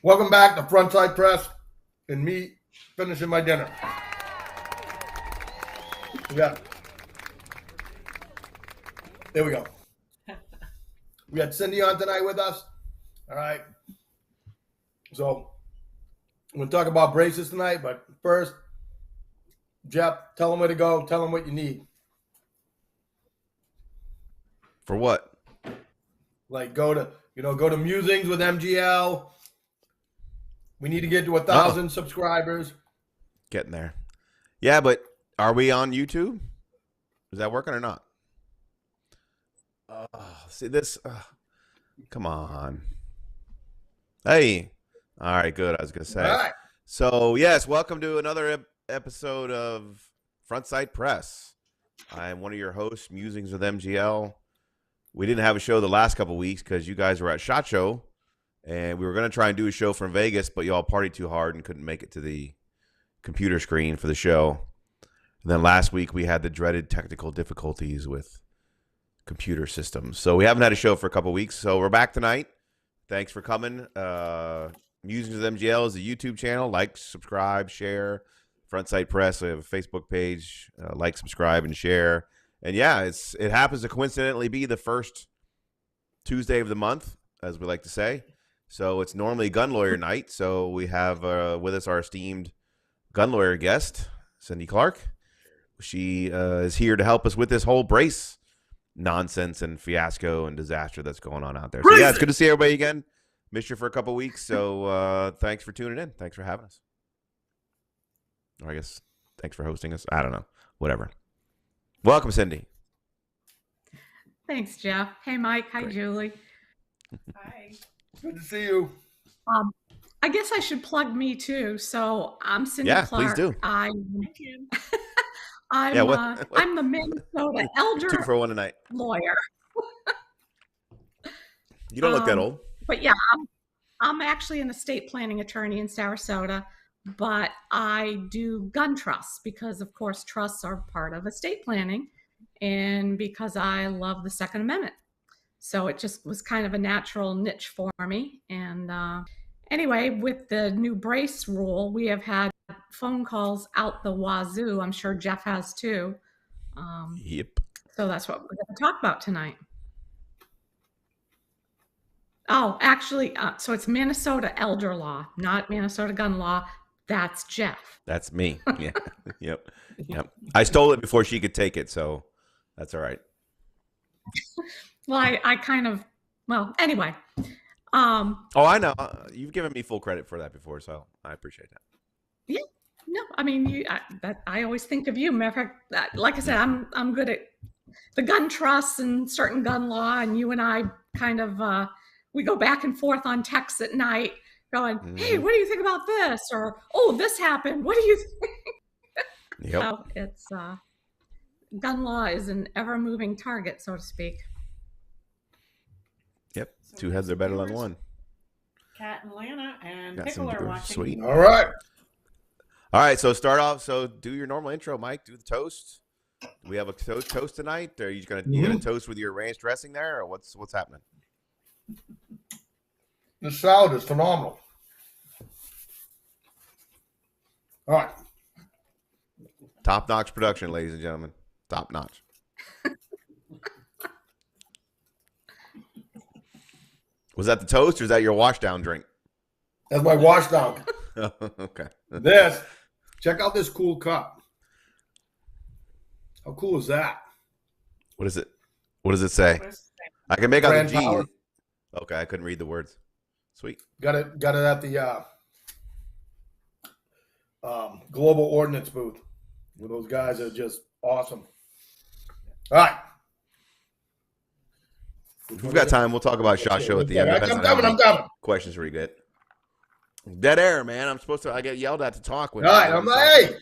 Welcome back to Frontside Press and me finishing my dinner. Yeah. There we go. We had Cindy on tonight with us. All right. So we're going to talk about braces tonight, but first, Jeff, tell them where to go. Tell them what you need. For what? Like go to Musings with MGL. We need to get to 1,000 subscribers. Getting there. Yeah, but are we on YouTube? Is that working or not? See this? Come on. Hey. All right, good. I was going to say. All right. So, yes, welcome to another episode of Frontside Press. I'm one of your hosts, Musings with MGL. We didn't have a show the last couple of weeks because you guys were at SHOT Show, and we were going to try and do a show from Vegas, but y'all partied too hard and couldn't make it to the computer screen for the show. And then last week we had the dreaded technical difficulties with computer systems. So we haven't had a show for a couple of weeks. So we're back tonight. Thanks for coming. Musings with MGL is a YouTube channel. Like, subscribe, share. Frontside Press, we have a Facebook page. Like, subscribe, and share. And yeah, it happens to coincidentally be the first Tuesday of the month, as we like to say. So it's normally gun lawyer night. So we have with us our esteemed gun lawyer guest, Cindy Clark. She is here to help us with this whole brace nonsense and fiasco and disaster that's going on out there. So yeah, it's good to see everybody again. Missed you for a couple weeks. So thanks for tuning in. Thanks for having us. Or I guess thanks for hosting us. I don't know. Whatever. Welcome, Cindy. Thanks, Jeff. Hey, Mike. Hi, Great. Julie. Hi. Good to see you. I guess I should plug me too. So I'm Cindy Clark. Please do. Thank you. I'm the Minnesota elder 2 for 1 tonight. lawyer. You don't look that old. But yeah, I'm actually an estate planning attorney in Sarasota, but I do gun trusts because, of course, trusts are part of estate planning, and because I love the Second Amendment. So it just was kind of a natural niche for me. And anyway, with the new brace rule, we have had phone calls out the wazoo. I'm sure Jeff has too. Yep. So that's what we're going to talk about tonight. Oh, actually, so it's Minnesota elder law, not Minnesota gun law. That's Jeff. That's me. Yeah. Yep. I stole it before she could take it, so that's all right. Well, I kind of, well, anyway. Oh, I know. You've given me full credit for that before, so I appreciate that. Yeah. No, I mean, I always think of you. Matter of fact, like I said, I'm good at the gun trusts and certain gun law, and you and I kind of we go back and forth on texts at night, going, "Hey, what do you think about this?" Or, "Oh, this happened. What do you think?" Yep. So it's gun law is an ever-moving target, so to speak. Yep. 2 heads are better than one. Kat and Lana and Got Pickle some are watching. sweet. All right. All right. So start off. So do your normal intro, Mike. Do the toast. Do we have a toast tonight? Are you gonna toast with your ranch dressing there, or what's happening? The salad is phenomenal. All right. Top-notch production, ladies and gentlemen. Top-notch. Was that the toast, or is that your wash-down drink? That's my wash down. Okay. Check out this cool cup. How cool is that? What is it? What does it say? I can make out Grand the G. Power. Okay, I couldn't read the words. Sweet. Got it at the Global Ordnance booth. Where those guys are just awesome. All right. If we've got time, we'll talk about SHOT Show at the end. I'm coming. Questions we get. Dead air, man. I get yelled at to talk. All right, I'm like, hey.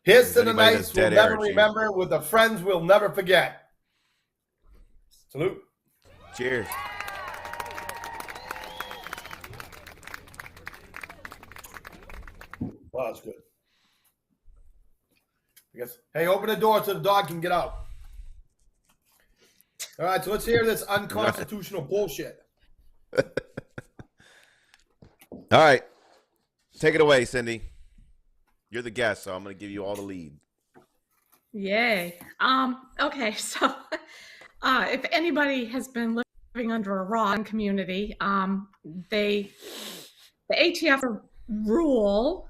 Here's to the anybody nights that's we'll dead never air, cheers. remember with the friends we'll never forget. Salute. Cheers. Wow, that's good. I guess. Hey, open the door so the dog can get out. All right, so let's hear this unconstitutional bullshit. All right. Take it away, Cindy. You're the guest, so I'm going to give you all the lead. Yay. Okay, so if anybody has been living under a rock in community, the ATF rule,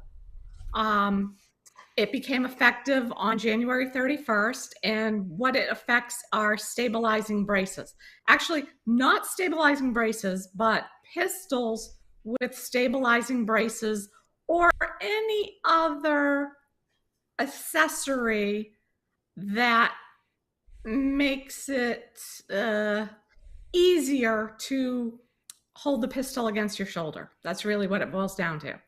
it became effective on January 31st, and what it affects are stabilizing braces. Actually, not stabilizing braces, but pistols with stabilizing braces or any other accessory that makes it easier to hold the pistol against your shoulder. That's really what it boils down to.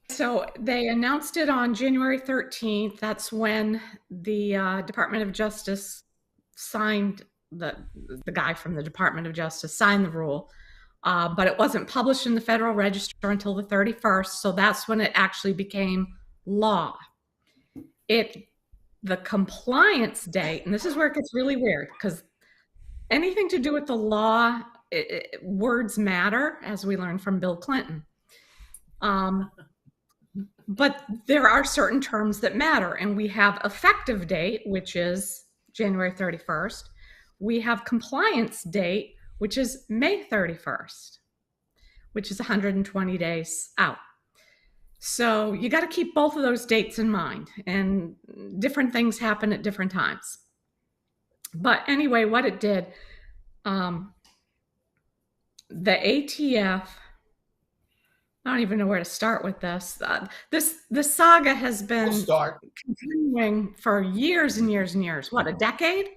So they announced it on January 13th. That's when the Department of Justice signed, the guy from the Department of Justice signed the rule. But it wasn't published in the Federal Register until the 31st. So that's when it actually became law. The compliance date, and this is where it gets really weird, because anything to do with the law, words matter, as we learned from Bill Clinton. But there are certain terms that matter, and we have effective date, which is January 31st. We have compliance date, which is May 31st, which is 120 days out. So you got to keep both of those dates in mind, and different things happen at different times. But anyway, what it did, the ATF, I don't even know where to start with this. This saga has been continuing for years and years and years. What, a decade?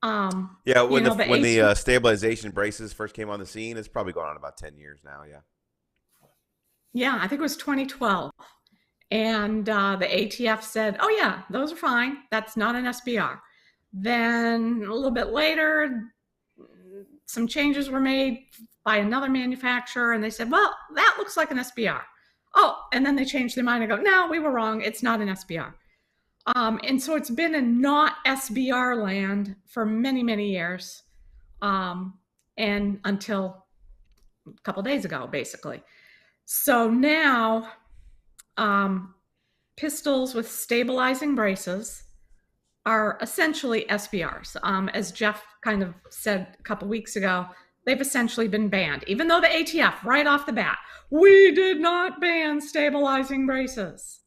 Yeah, when the stabilization braces first came on the scene, it's probably going on about 10 years now. Yeah. Yeah, I think it was 2012. And the ATF said, oh, yeah, those are fine. That's not an SBR. Then a little bit later, some changes were made by another manufacturer, and they said, well, that looks like an SBR. Oh, and then they changed their mind and go, no, we were wrong. It's not an SBR. And so it's been in not SBR land for many, many years, and until a couple days ago, basically. So now pistols with stabilizing braces are essentially SBRs. As Jeff kind of said a couple weeks ago, they've essentially been banned, even though the ATF, right off the bat, we did not ban stabilizing braces.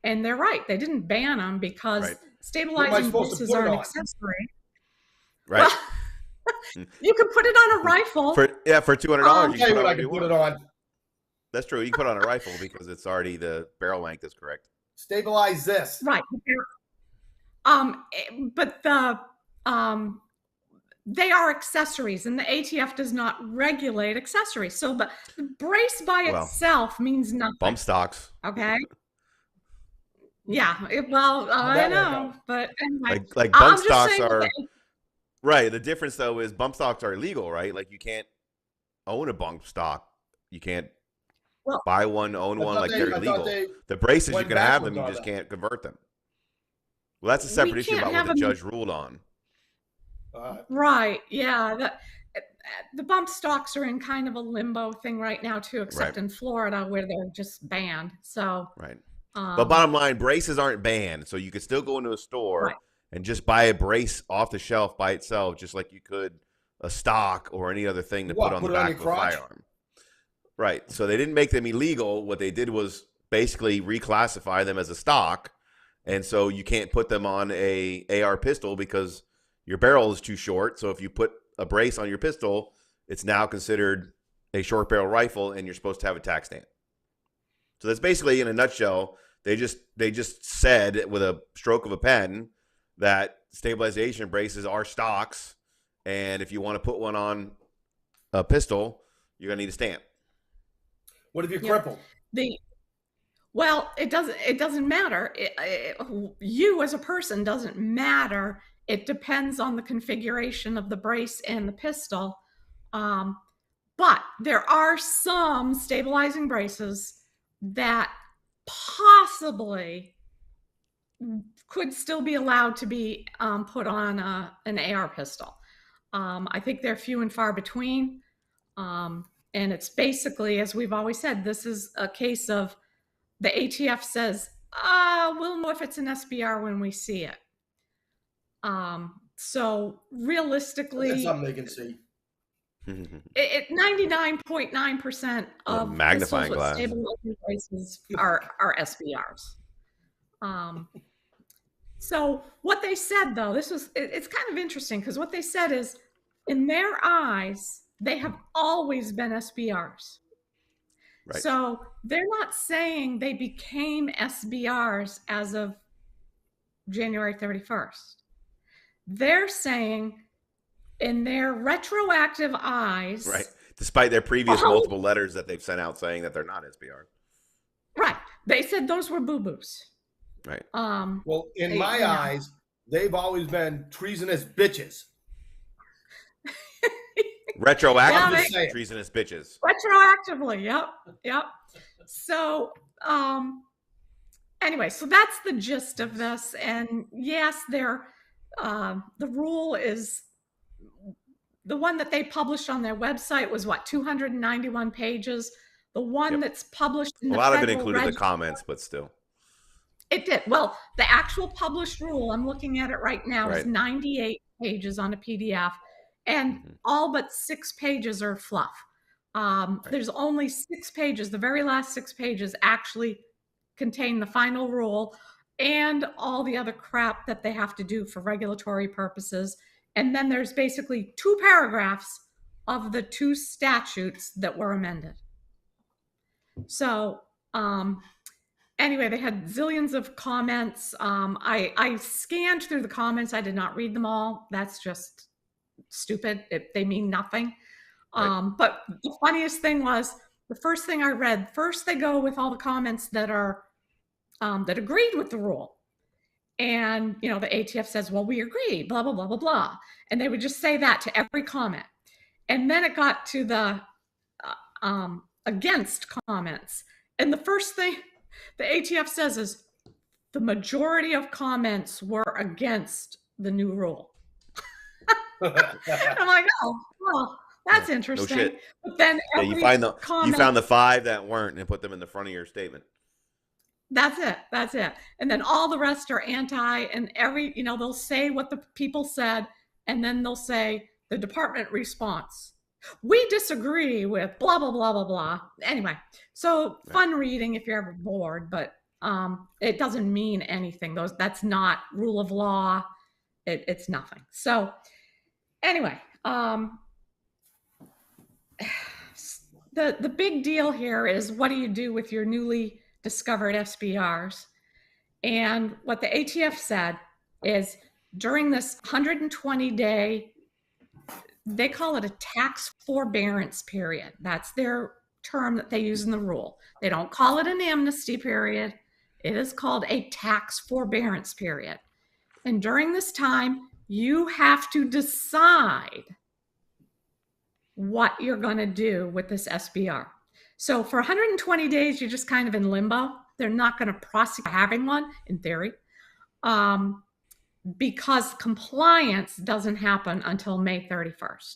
And they're right. They didn't ban them because stabilizing braces are an accessory. Right. Well, you can put it on a rifle. For $200, I'll tell you what I can put it on. That's true. You can put it on a rifle because it's already, the barrel length is correct. Stabilize this. Right. But they are accessories, and the ATF does not regulate accessories. So the brace by itself means nothing. Bump stocks. Okay. Yeah. I know, but anyway, like bump stocks are right. The difference though is bump stocks are illegal, right? Like you can't own a bump stock. You can't buy one, own one. Like they're illegal. The braces you can have them, you just can't convert them. Well, that's a separate issue about what the judge ruled on. Right. Yeah. The bump stocks are in kind of a limbo thing right now too, except in Florida where they're just banned. So right. But bottom line, braces aren't banned, so you could still go into a store and just buy a brace off the shelf by itself, just like you could a stock or any other thing to put on the back of a firearm. Right. So they didn't make them illegal. What they did was basically reclassify them as a stock, and so you can't put them on a AR pistol because your barrel is too short. So if you put a brace on your pistol, it's now considered a short barrel rifle, and you're supposed to have a tax stamp. So that's basically, in a nutshell, they just said with a stroke of a pen that stabilization braces are stocks, and if you want to put one on a pistol, you're gonna need a stamp. What if you're crippled? Well, it doesn't matter. You as a person doesn't matter. It depends on the configuration of the brace and the pistol. But there are some stabilizing braces that possibly could still be allowed to be put on an AR pistol. I think they're few and far between. And it's basically, as we've always said, this is a case of the ATF says, we'll know if it's an SBR when we see it. So realistically, That's something they can see. 99.9% of magnifying pistols with glass. stable loading devices are SBRs. So what they said, though, it's kind of interesting because what they said is, in their eyes, they have always been SBRs. Right. So they're not saying they became SBRs as of January 31st. They're saying in their retroactive eyes. Right. Despite their previous multiple letters that they've sent out saying that they're not SBR. Right. They said those were boo-boos. Right. Well, in my eyes, they've always been treasonous bitches. Retroactively treasonous bitches. Retroactively, yep. So, anyway, so that's the gist of this. And yes, the rule is the one that they published on their website was 291 pages. The one that's published in a lot of it included the comments, but still. It did. Well, the actual published rule, I'm looking at it right now, is 98 pages on a PDF, and all but 6 pages are fluff. There's only 6 pages. The very last 6 pages actually contain the final rule and all the other crap that they have to do for regulatory purposes. And then there's basically 2 paragraphs of the 2 statutes that were amended. So, anyway, they had zillions of comments. I scanned through the comments. I did not read them all. That's just stupid. They mean nothing. But the funniest thing was the first thing I read, first they go with all the comments that are that agreed with the rule. And, the ATF says, well, we agree, blah, blah, blah, blah, blah. And they would just say that to every comment. And then it got to the against comments. And the first thing the ATF says is the majority of comments were against the new rule. I'm like, oh, well, that's interesting. No shit. But then you found the 5 that weren't and put them in the front of your statement. That's it. And then all the rest are anti, and they'll say what the people said, and then they'll say the department response. We disagree with blah, blah, blah, blah, blah. Anyway, so fun reading if you're ever bored, but it doesn't mean anything. That's not rule of law. It's nothing. So anyway, the big deal here is, what do you do with your newly discovered SBRs? And what the ATF said is, during this 120-day, they call it a tax forbearance period. That's their term that they use in the rule. They don't call it an amnesty period. It is called a tax forbearance period. And during this time, you have to decide what you're going to do with this SBR. So for 120 days, you're just kind of in limbo. They're not going to prosecute having one, in theory, because compliance doesn't happen until May 31st.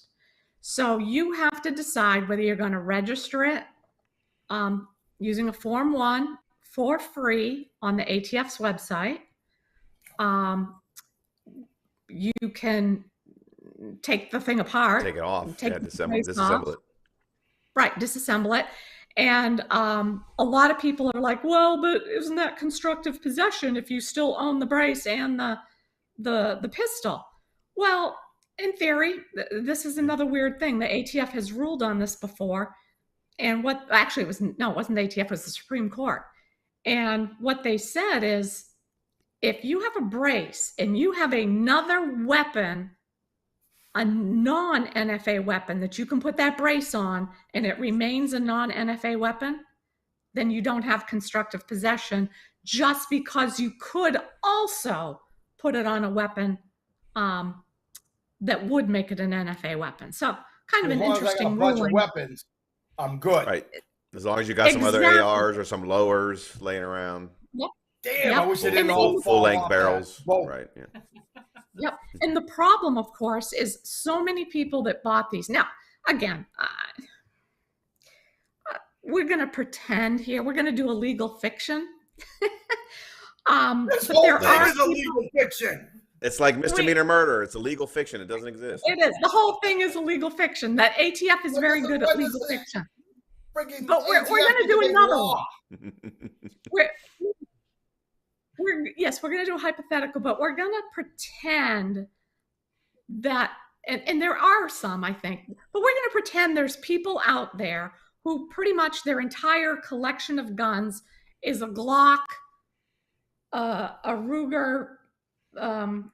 So you have to decide whether you're going to register it using a Form 1 for free on the ATF's website. You can take the thing apart. Take it off. Disassemble it. Right, disassemble it. And a lot of people are like, well, but isn't that constructive possession if you still own the brace and the pistol? Well, in theory, this is another weird thing. The ATF has ruled on this before. And it wasn't the ATF, it was the Supreme Court. And what they said is, if you have a brace and you have another weapon, a non-NFA weapon that you can put that brace on and it remains a non-NFA weapon, then you don't have constructive possession, just because you could also put it on a weapon that would make it an NFA weapon. So kind of an interesting ruling. As long as I got a bunch of weapons, I'm good. Right. As long as you got some other ARs or some lowers laying around. Yep. Damn, I wish they didn't all full length barrels. Right. Yeah. Yep. And the problem, of course, is so many people that bought these. Now, again, we're going to pretend here. We're going to do a legal fiction. This But whole there thing are is a legal fiction. It's like misdemeanor murder. It's a legal fiction. It doesn't exist. It is. The whole thing is a legal fiction. That ATF is very good at legal fiction. But we're going to do another one. We're going to do a hypothetical, but we're going to pretend that, and there are some, I think, but we're going to pretend there's people out there who pretty much their entire collection of guns is a Glock, a Ruger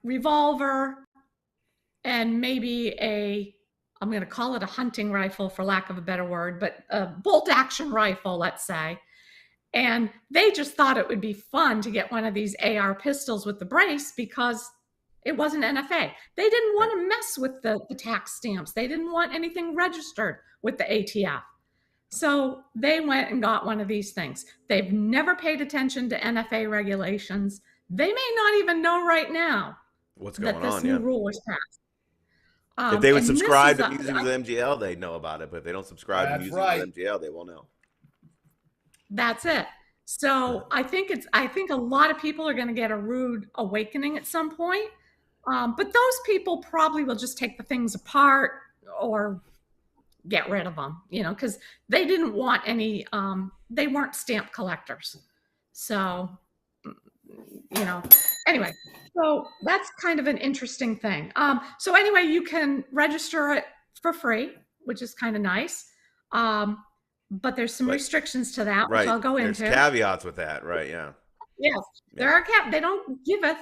revolver, and maybe I'm going to call it a hunting rifle for lack of a better word, but a bolt action rifle, let's say. And they just thought it would be fun to get one of these AR pistols with the brace because it wasn't NFA. They didn't want to mess with the tax stamps. They didn't want anything registered with the ATF. So they went and got one of these things. They've never paid attention to NFA regulations. They may not even know right now What's going that this on? new Yeah. rule was passed. If they would And this subscribe is to Musings with MGL, they'd know about it. But if they don't subscribe to That's Musings right. with MGL, they won't know. That's it. So I think a lot of people are going to get a rude awakening at some point. But those people probably will just take the things apart or get rid of them, because they didn't want any, they weren't stamp collectors. So, anyway, so that's kind of an interesting thing. So anyway, you can register it for free, which is kind of nice. But there's some restrictions to that, which I'll go into. There's caveats with that, right? Yeah. Yes, there are they don't giveth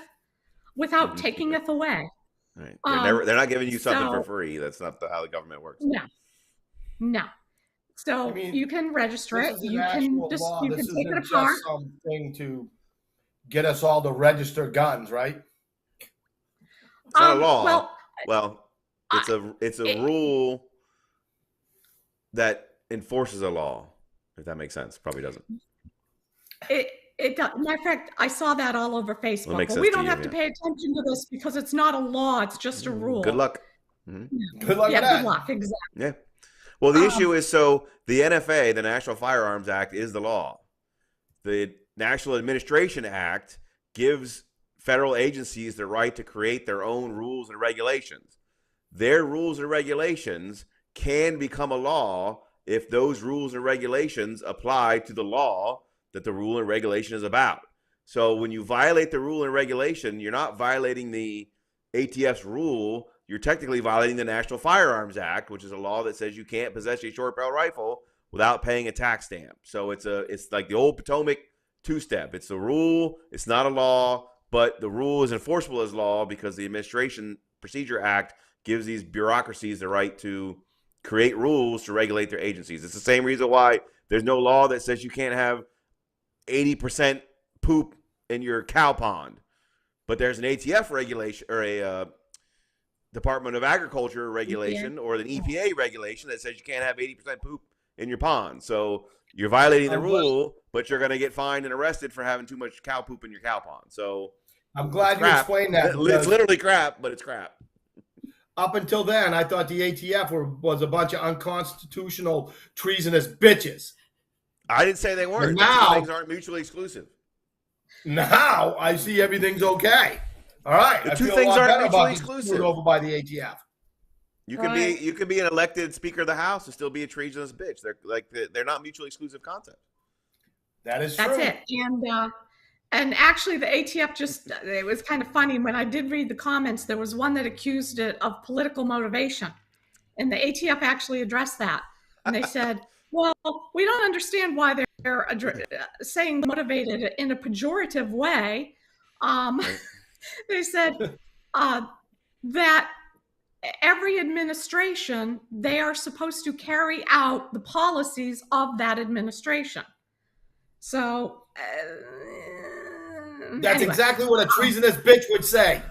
without takingeth away. Right. They're not giving you something for free. That's not how the government works. No. So you can register it. You can take it apart. Just something to get us all to register guns, right? It's not a law. Well, it's a rule that enforces a law. If that makes sense, probably doesn't. It does. Matter of fact, I saw that all over Facebook. Well, but we don't have to pay attention to this because it's not a law. It's just a rule. Good luck. Mm-hmm. Good luck. Yeah, good luck. Exactly. Yeah. Well, the issue is, so the NFA, the National Firearms Act, is the law. The National Administration Act gives federal agencies the right to create their own rules and regulations. Their rules and regulations can become a law if those rules and regulations apply to the law that the rule and regulation is about. So when you violate the rule and regulation, you're not violating the ATF's rule. You're technically violating the National Firearms Act, which is a law that says you can't possess a short barrel rifle without paying a tax stamp. So it's like the old Potomac two-step. It's a rule. It's not a law, but the rule is enforceable as law because the Administration Procedure Act gives these bureaucracies the right to create rules to regulate their agencies. It's the same reason why there's no law that says you can't have 80% poop in your cow pond, but there's an ATF regulation or a Department of Agriculture regulation or an EPA regulation that says you can't have 80% poop in your pond. So you're violating the rule, but you're going to get fined and arrested for having too much cow poop in your cow pond. So I'm glad you explained that. It's literally crap, but it's crap. Up until then, I thought the ATF was a bunch of unconstitutional, treasonous bitches. I didn't say they weren't. Now, things aren't mutually exclusive. Now I see everything's okay. All right, the two things aren't mutually exclusive. Over by the ATF. You can be an elected Speaker of the House and still be a treasonous bitch. They're not mutually exclusive concepts. That is true. That's it. And actually, the ATF it was kind of funny. When I did read the comments, there was one that accused it of political motivation. And the ATF actually addressed that. And they said, well, we don't understand why they're saying motivated in a pejorative way. They said that every administration, they are supposed to carry out the policies of that administration. So That's exactly what a treasonous bitch would say.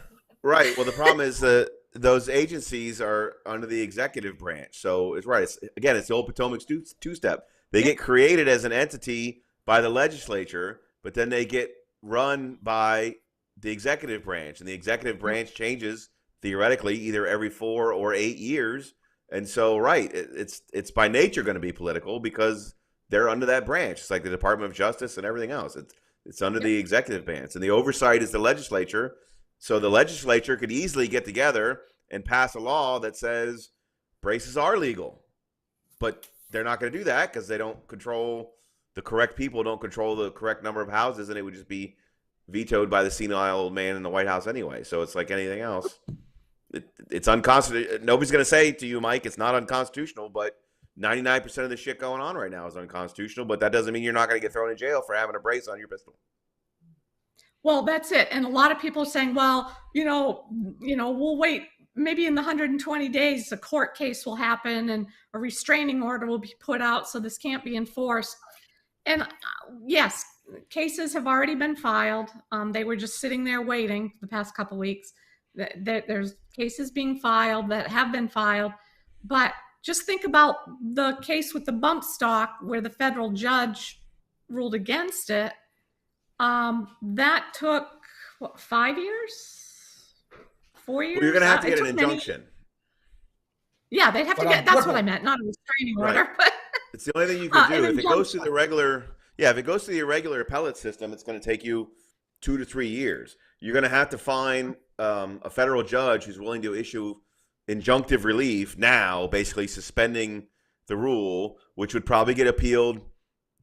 Right. Well, the problem is that those agencies are under the executive branch. So it's right. It's the old Potomac two-step. They get created as an entity by the legislature, but then they get run by the executive branch, and the executive branch changes theoretically either every 4 or 8 years. And so, right, it's by nature going to be political because they're under that branch. It's like the Department of Justice and everything else. It's under the executive branch, and the oversight is the legislature. So the legislature could easily get together and pass a law that says braces are legal, but they're not going to do that because they don't control the correct people, don't control the correct number of houses, and it would just be vetoed by the senile old man in the White House anyway. So it's like anything else. It's unconstitutional. Nobody's going to say to you, Mike, it's not unconstitutional, but 99% of the shit going on right now is unconstitutional, but that doesn't mean you're not going to get thrown in jail for having a brace on your pistol. Well, that's it. And a lot of people are saying, well, we'll wait. Maybe in the 120 days, a court case will happen and a restraining order will be put out, so this can't be enforced. And yes, cases have already been filed. They were just sitting there waiting the past couple of weeks. There's cases being filed that have been filed. But just think about the case with the bump stock where the federal judge ruled against it. That took, 5 years? 4 years? Well, you're going to have to get an injunction. Yeah, they'd have to get, that's what I meant, not a restraining order. But it's the only thing you can do. If it goes through the regular, if it goes through the irregular appellate system, it's going to take you 2 to 3 years. You're going to have to find a federal judge who's willing to issue injunctive relief now, basically suspending the rule, which would probably get appealed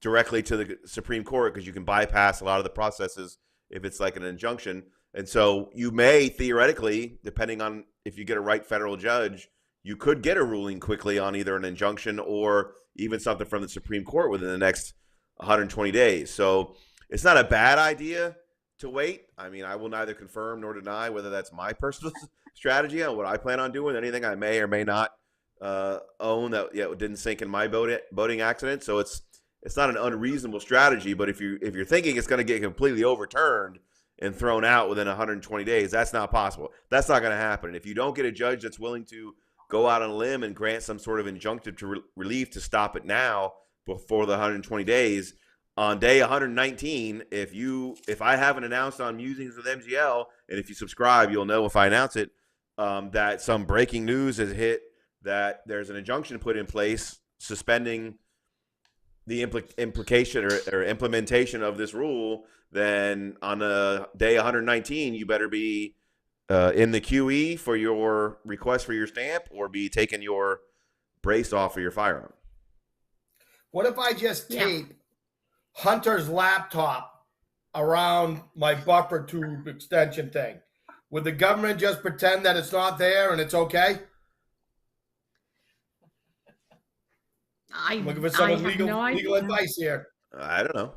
directly to the Supreme Court because you can bypass a lot of the processes if it's like an injunction. And so you may theoretically, depending on if you get a right federal judge, you could get a ruling quickly on either an injunction or even something from the Supreme Court within the next 120 days. So it's not a bad idea to wait. I mean, I will neither confirm nor deny whether that's my personal strategy on what I plan on doing, anything I may or may not own that didn't sink in my boating accident. So it's not an unreasonable strategy, but if you're thinking it's going to get completely overturned and thrown out within 120 days, that's not possible. That's not going to happen. And if you don't get a judge that's willing to go out on a limb and grant some sort of injunctive relief to stop it now before the 120 days, on day 119, if I haven't announced on Musings with MGL, and if you subscribe, you'll know if I announce it, that some breaking news has hit that there's an injunction put in place suspending the implication or implementation of this rule, then on day 119, you better be in the QE for your request for your stamp or be taking your brace off of your firearm. What if I just tape Hunter's laptop around my buffer tube extension thing? Would the government just pretend that it's not there and it's okay? I'm looking for some legal advice here. I don't know.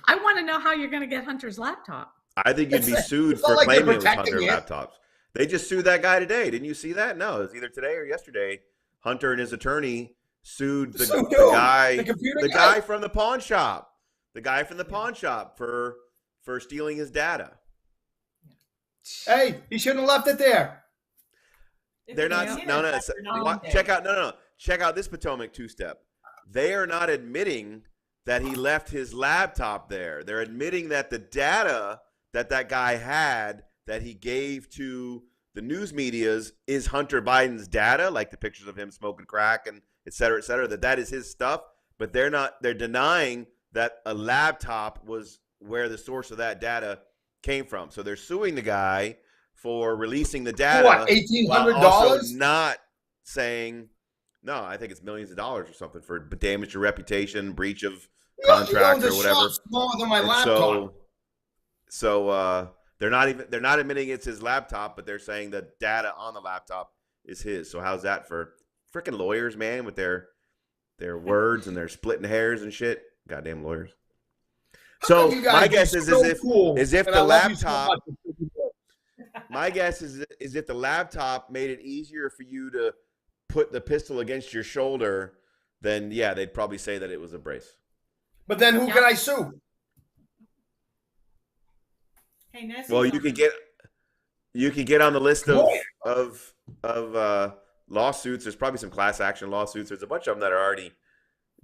I want to know how you're going to get Hunter's laptop. I think you'd be sued for claiming it was Hunter laptops. They just sued that guy today. Didn't you see that? No, it was either today or yesterday. Hunter and his attorney sued the guy from the pawn shop. The guy from the pawn shop for stealing his data. Hey, he shouldn't have left it there. They're not. Check out this Potomac two-step. They are not admitting that he left his laptop there. They're admitting that the data that guy had that he gave to the news medias is Hunter Biden's data, like the pictures of him smoking crack and et cetera, that is his stuff. But they're denying that a laptop was where the source of that data came from. So they're suing the guy for releasing the data. What, $1,800? Also not saying, no, I think it's millions of dollars or something for damage to reputation, breach of contract or whatever. Smaller than my laptop. So they're not admitting it's his laptop, but they're saying the data on the laptop is his. So how's that for freaking lawyers, man, with their words and their splitting hairs and shit? Goddamn lawyers. So my guess is if the laptop. My guess is if the laptop made it easier for you to put the pistol against your shoulder, then yeah, they'd probably say that it was a brace. But then who can I sue? Hey, Nessie, well, you can get on the list of lawsuits. There's probably some class action lawsuits. There's a bunch of them that are already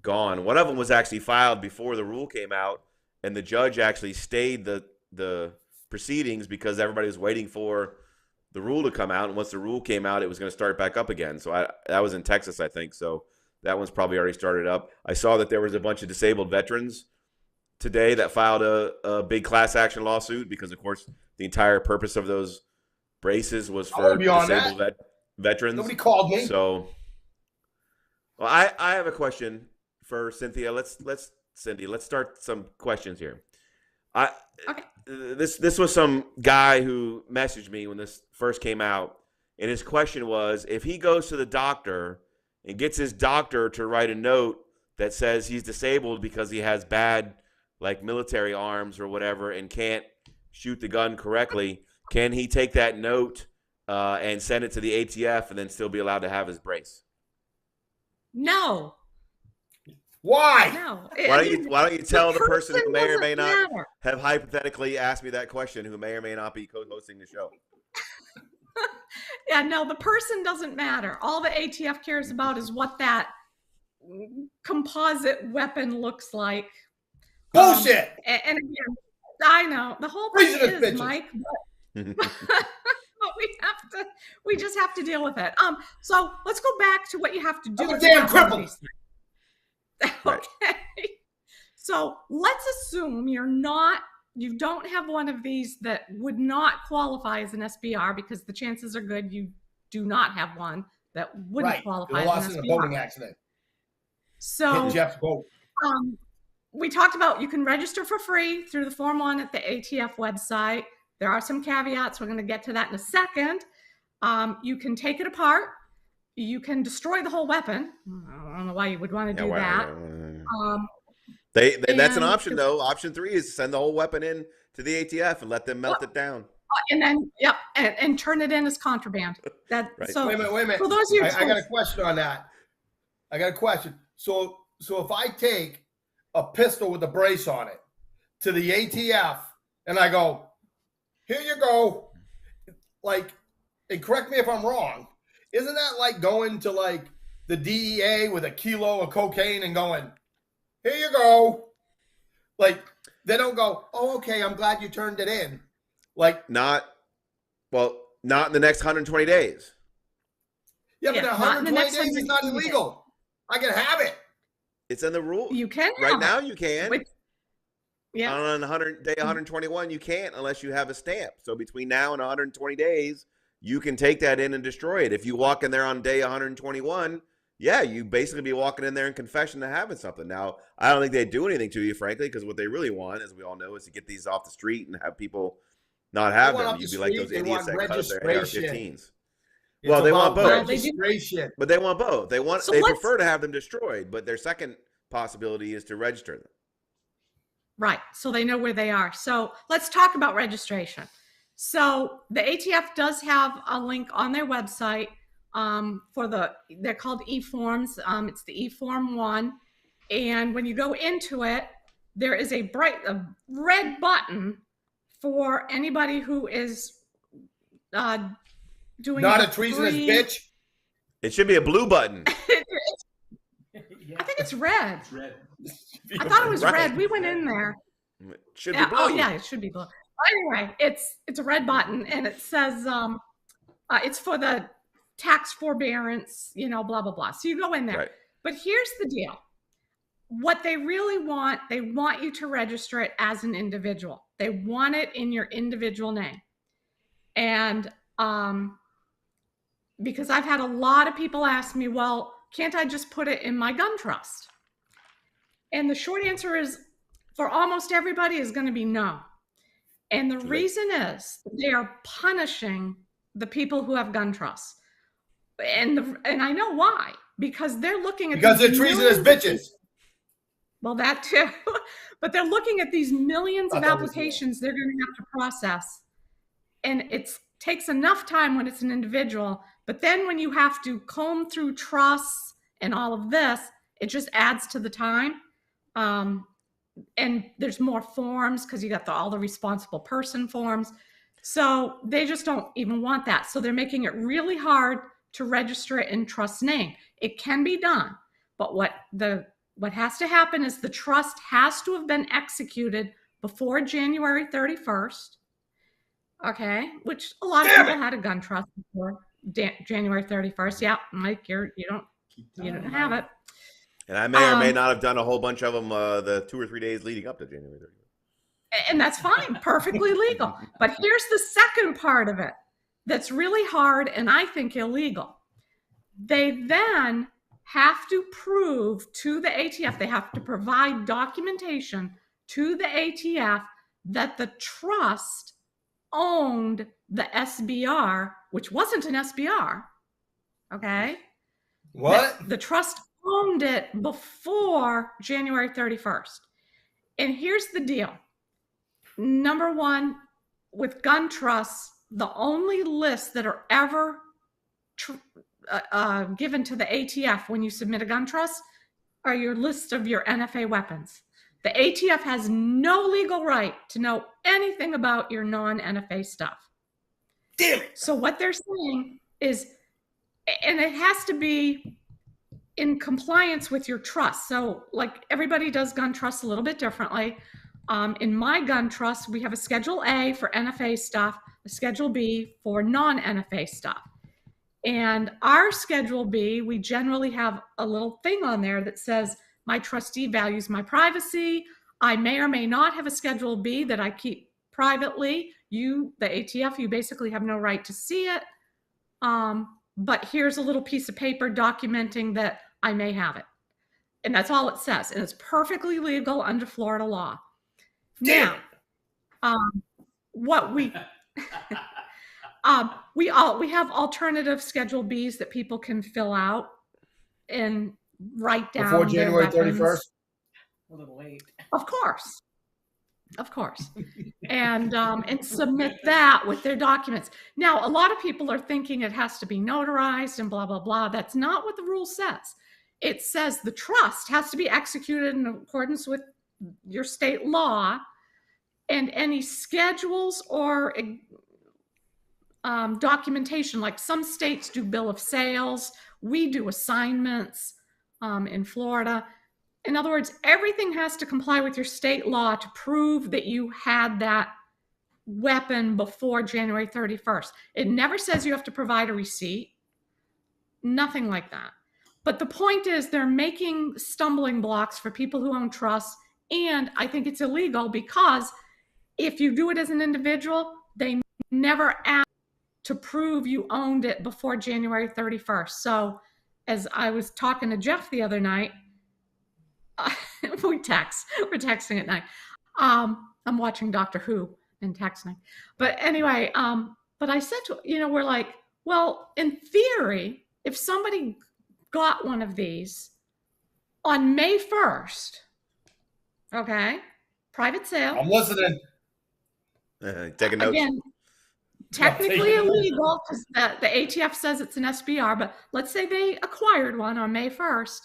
gone. One of them was actually filed before the rule came out, and the judge actually stayed the proceedings because everybody was waiting for the rule to come out. And once the rule came out, it was going to start back up again. So that was in Texas, I think. So that one's probably already started up. I saw that there was a bunch of disabled veterans today that filed a big class action lawsuit because, of course, the entire purpose of those braces was for disabled veterans. Nobody called me. So, well, I have a question for Cynthia. Let's start some questions here. Okay. This was some guy who messaged me when this first came out, and his question was, if he goes to the doctor and gets his doctor to write a note that says he's disabled because he has bad, like, military arms or whatever and can't shoot the gun correctly, can he take that note and send it to the ATF and then still be allowed to have his brace? No. Why? No. Why don't you tell the person who may or may not matter. have hypothetically asked me that question, who may or may not be co-hosting the show? Yeah, no, the person doesn't matter. All the ATF cares about is what that composite weapon looks like. Bullshit. And again, I know the whole thing is, bitches. Mike, but we just have to deal with it. So let's go back to what you have to do. I'm a damn cripple. Okay. So let's assume you don't have one of these that would not qualify as an SBR, because the chances are good you do not have one that wouldn't qualify as an SBR. In a boating accident. So Jeff's boat. We talked about you can register for free through the Form 1 at the ATF website. There are some caveats. We're going to get to that in a second. You can take it apart. You can destroy the whole weapon. I don't know why you would want to do that. That's an option, though. Option 3 is send the whole weapon in to the ATF and let them melt it down. And then, and turn it in as contraband. That right. So, wait a minute. So those are I got a question on that. I got a question. So if I take a pistol with a brace on it to the ATF and I go, here you go, like, and correct me if I'm wrong, isn't that like going to like the DEA with a kilo of cocaine and going, here you go? Like, they don't go, oh, okay, I'm glad you turned it in. Like, not in the next 120 days. Yeah, but 120 days is not illegal. I can have it. It's in the rule. You can right now. You can. Yeah. On day 121, you can't unless you have a stamp. So between now and 120 days, you can take that in and destroy it. If you walk in there on day 121, yeah, you basically be walking in there in confession to having something. Now, I don't think they do anything to you, frankly, because what they really want, as we all know, is to get these off the street and have people not have them. You'd be like those idiots that cut their AR-15s. Well, they want both. But they want both. They prefer to have them destroyed, but their second possibility is to register them. Right. So they know where they are. So let's talk about registration. So the ATF does have a link on their website they're called e-forms. It's the e-form 1. And when you go into it, there is a red button for anybody who is doing not a treasonous bitch. It should be a blue button. I think it's red. It's red. I thought it was red. We went in there. It should be blue. Oh yeah, it should be blue. Anyway, it's a red button, and it says it's for the tax forbearance, blah blah blah. So you go in there. Right. But here's the deal: what they really want, they want you to register it as an individual. They want it in your individual name, and because I've had a lot of people ask me, well, can't I just put it in my gun trust? And the short answer is, for almost everybody, is going to be no. And the reason is they are punishing the people who have gun trusts. And I know why. Because they're looking at they're treasonous bitches. Well, that too. But they're looking at these millions of applications they're going to have to process. And it takes enough time when it's an individual. But then when you have to comb through trusts and all of this, it just adds to the time. And there's more forms because you got all the responsible person forms. So they just don't even want that. So they're making it really hard to register it in trust name. It can be done, but what the what has to happen is the trust has to have been executed before January 31st. Okay, which a lot of people had a gun trust before January 31st. Yeah, Mike, you don't have it. And I may or may not have done a whole bunch of them the 2 or 3 days leading up to January 31st. And that's fine, perfectly legal. But here's the second part of it that's really hard and I think illegal. They then have to prove to the ATF, they have to provide documentation to the ATF that the trust owned the SBR, which wasn't an SBR. Okay. What? The trust owned it before January 31st. And here's the deal. Number one, with gun trusts, the only lists that are ever given to the ATF when you submit a gun trust are your list of your NFA weapons. The ATF has no legal right to know anything about your non-NFA stuff. Damn it. So what they're saying is, and it has to be in compliance with your trust. So like everybody does gun trusts a little bit differently. In my gun trust, we have a Schedule A for NFA stuff, a Schedule B for non-NFA stuff. And our Schedule B, we generally have a little thing on there that says, my trustee values my privacy. I may or may not have a Schedule B that I keep privately. You, the ATF, you basically have no right to see it. But here's a little piece of paper documenting that I may have it. And that's all it says. And it's perfectly legal under Florida law. Now, what we we have alternative Schedule Bs that people can fill out and write down Before January 31st? A little late. Of course, and submit that with their documents. Now, a lot of people are thinking it has to be notarized and blah blah blah. That's not what the rule says. It says the trust has to be executed in accordance with your state law, and any schedules or documentation, like some states do bill of sales, we do assignments in Florida. In other words, everything has to comply with your state law to prove that you had that weapon before January 31st. It never says you have to provide a receipt, nothing like that. But the point is they're making stumbling blocks for people who own trusts, and I think it's illegal because if you do it as an individual, they never ask to prove you owned it before January 31st. So as I was talking to Jeff the other night, we're texting at night. I'm watching Doctor Who and texting. But anyway, but I said to, we're like, well, in theory, if somebody got one of these on May 1st, okay, private sale. I'm listening. Taking notes. Again, technically illegal because the ATF says it's an SBR, but let's say they acquired one on May 1st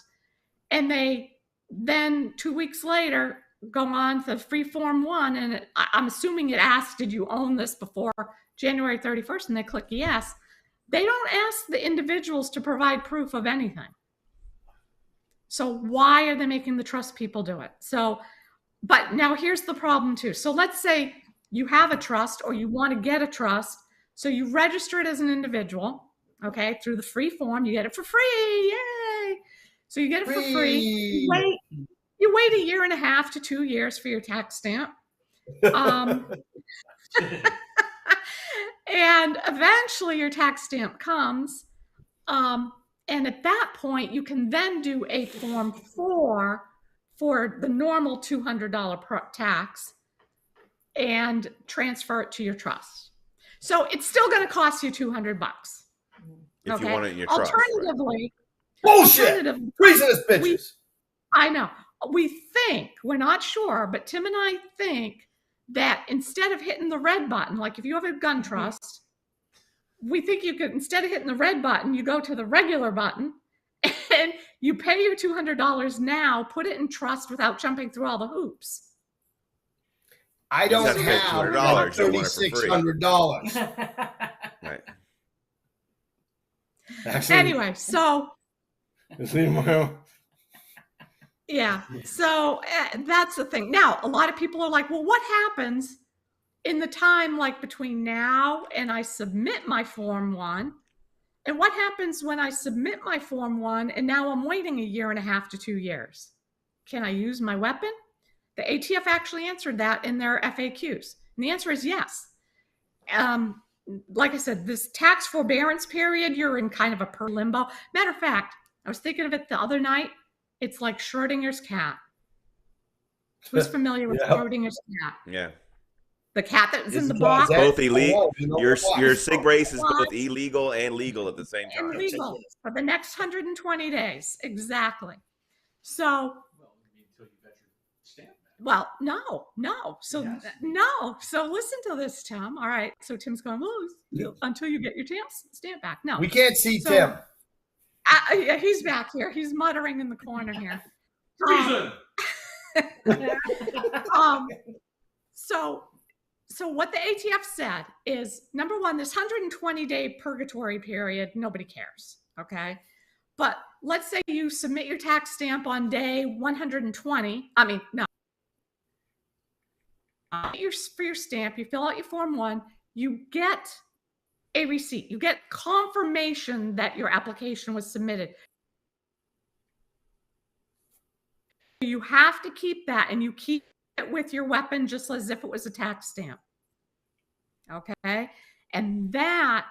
and they then 2 weeks later go on to freeform one, and I'm assuming it asks, did you own this before January 31st? And they click yes. They don't ask the individuals to provide proof of anything. So why are they making the trust people do it? So, but now here's the problem too. So let's say you have a trust or you want to get a trust. So you register it as an individual, okay, through the free form. You get it for free. Yay. So you get it for free. You wait 1.5 to 2 years for your tax stamp. And eventually your tax stamp comes. And at that point, you can then do a Form 4 for the normal $200 tax and transfer it to your trust. So it's still going to cost you $200. If you want it in your trust. Alternatively, bullshit. Treasonous bitches. I know. We think, we're not sure, but Tim and I think that instead of hitting the red button, like if you have a gun trust, we think you could, instead of hitting the red button, you go to the regular button and you pay your $200 now, put it in trust without jumping through all the hoops. I don't have $3,600. Right. Actually, Anyway, so Yeah. So that's the thing. Now, a lot of people are like, well, what happens in the time like between now and I submit my Form 1? And what happens when I submit my Form 1 and now I'm waiting 1.5 to 2 years? Can I use my weapon? The ATF actually answered that in their FAQs. And the answer is yes. Like I said, this tax forbearance period, you're in kind of a per limbo. Matter of fact, I was thinking of it the other night. It's like Schrodinger's cat. Who's familiar with Schrodinger's cat? Yeah. The cat that was in the It's box. Both illegal. Your your SIG brace is both illegal and legal at the same time. And legal for the next 120 days. Exactly. So, Until you got your stamp back. well, no. So, Yes. no. So listen to this, Tim. All right. So Tim's going, well, until you get your stamp back. No. We can't see So- Tim. Yeah, he's back here. He's muttering in the corner here. Treason! So what the ATF said is, number one, this 120-day purgatory period, nobody cares, okay? But let's say you submit your tax stamp on day 120. I mean, no. For your stamp, you fill out your Form 1, you get a receipt. You get confirmation that your application was submitted. You have to keep that, and you keep it with your weapon just as if it was a tax stamp. Okay? And that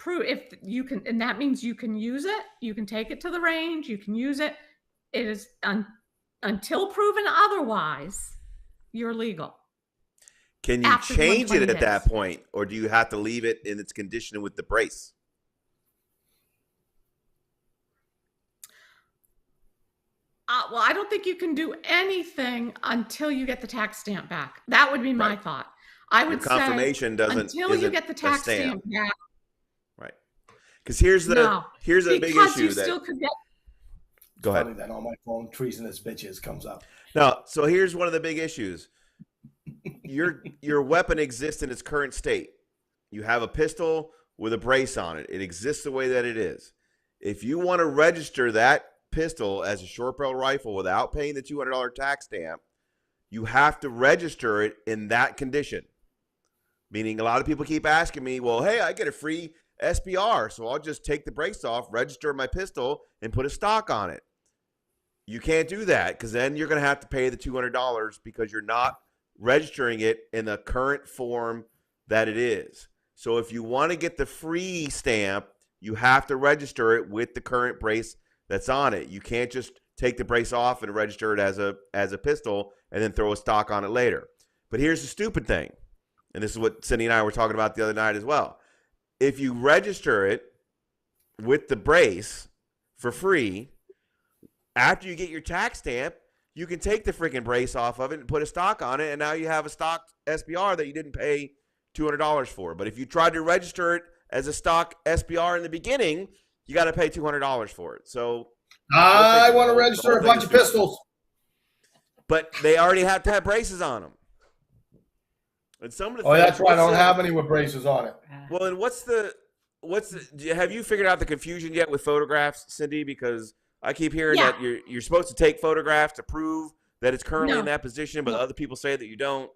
if you can, and that means you can use it, you can take it to the range, you can use it. It is until proven otherwise, you're legal. Can you After change it 120 at that days. point, or do you have to leave it in its condition with the brace? Well, I don't think you can do anything until you get the tax stamp back. That would be my Right. thought. I Your would say confirmation until you isn't get the a tax stamp back. Right. Because here's No, a big because you issue that. still could get. Go ahead. Funny that on my phone, treasonous bitches comes up. No, so here's one of the big issues. Your weapon exists in its current state. You have a pistol with a brace on it. It exists the way that it is. If you want to register that pistol as a short barrel rifle without paying the $200 tax stamp, you have to register it in that condition. Meaning a lot of people keep asking me, well, hey, I get a free SBR, so I'll just take the brace off, register my pistol, and put a stock on it. You can't do that because then you're going to have to pay the $200 because you're not registering it in the current form that it is. So if you want to get the free stamp, you have to register it with the current brace that's on it. You can't just take the brace off and register it as a pistol and then throw a stock on it later. But here's the stupid thing, and this is what Cindy and I were talking about the other night as well. If you register it with the brace for free, after you get your tax stamp, you can take the freaking brace off of it and put a stock on it, and now you have a stock SBR that you didn't pay $200 for. But if you tried to register it as a stock SBR in the beginning, you got to pay $200 for it. So I want to register a bunch of pistols. But they already have to have braces on them. And some of the That's why I don't have any with braces on it. Well, and have you figured out the confusion yet with photographs, Cindy? Because I keep hearing that you're supposed to take photographs to prove that it's currently in that position, but other people say that you don't.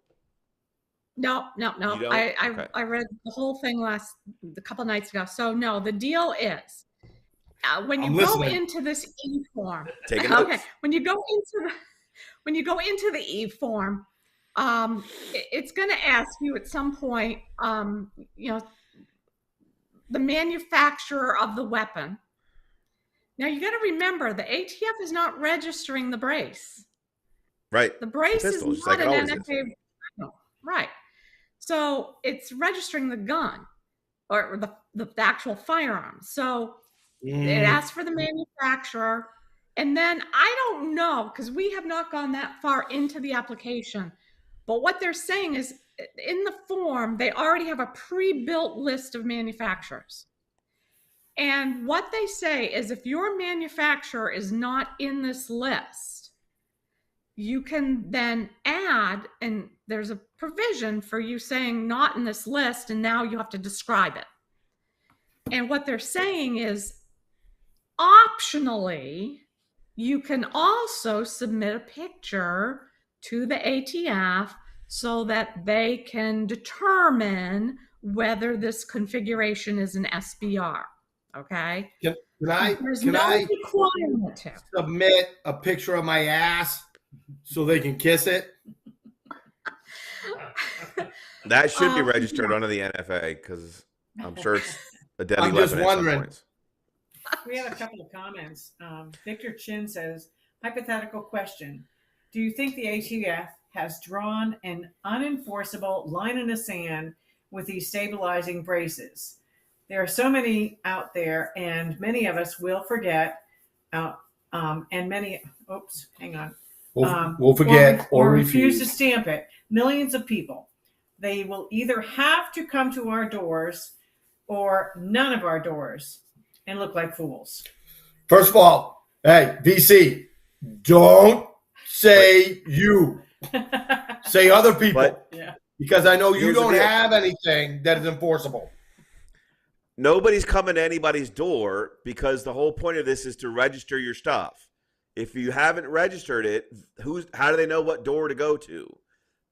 No. I read the whole thing a couple nights ago. So no, the deal is when you go into this E form. Okay, when you go into the E form, it's going to ask you at some point, the manufacturer of the weapon. Now you got to remember the ATF is not registering the brace. Right. The brace is Pistol, just not like it an always NFA. No, right. So it's registering the gun or the actual firearm. So it asks for the manufacturer. And then I don't know, because we have not gone that far into the application. But what they're saying is in the form, they already have a pre-built list of manufacturers. And what they say is if your manufacturer is not in this list, you can then add, and there's a provision for you saying not in this list, and now you have to describe it. And what they're saying is optionally, you can also submit a picture to the ATF so that they can determine whether this configuration is an SBR. Okay. Can There's can no I requirement to. submit a picture of my ass so they can kiss it? That should be registered Yeah. under the NFA because I'm sure it's a deadly I'm just weapon at some wondering. points. We have a couple of comments. Victor Chin says, hypothetical question. Do you think the ATF has drawn an unenforceable line in the sand with these stabilizing braces? There are so many out there, and many of us will forget. And many, hang on. We'll forget or refuse to stamp it. Millions of people. They will either have to come to our doors or none of our doors and look like fools. First of all, hey, VC, don't say you. Say other people. But Yeah. Because I know you here's the don't deal. have anything that is enforceable. Nobody's coming to anybody's door because the whole point of this is to register your stuff. If you haven't registered it, how do they know what door to go to?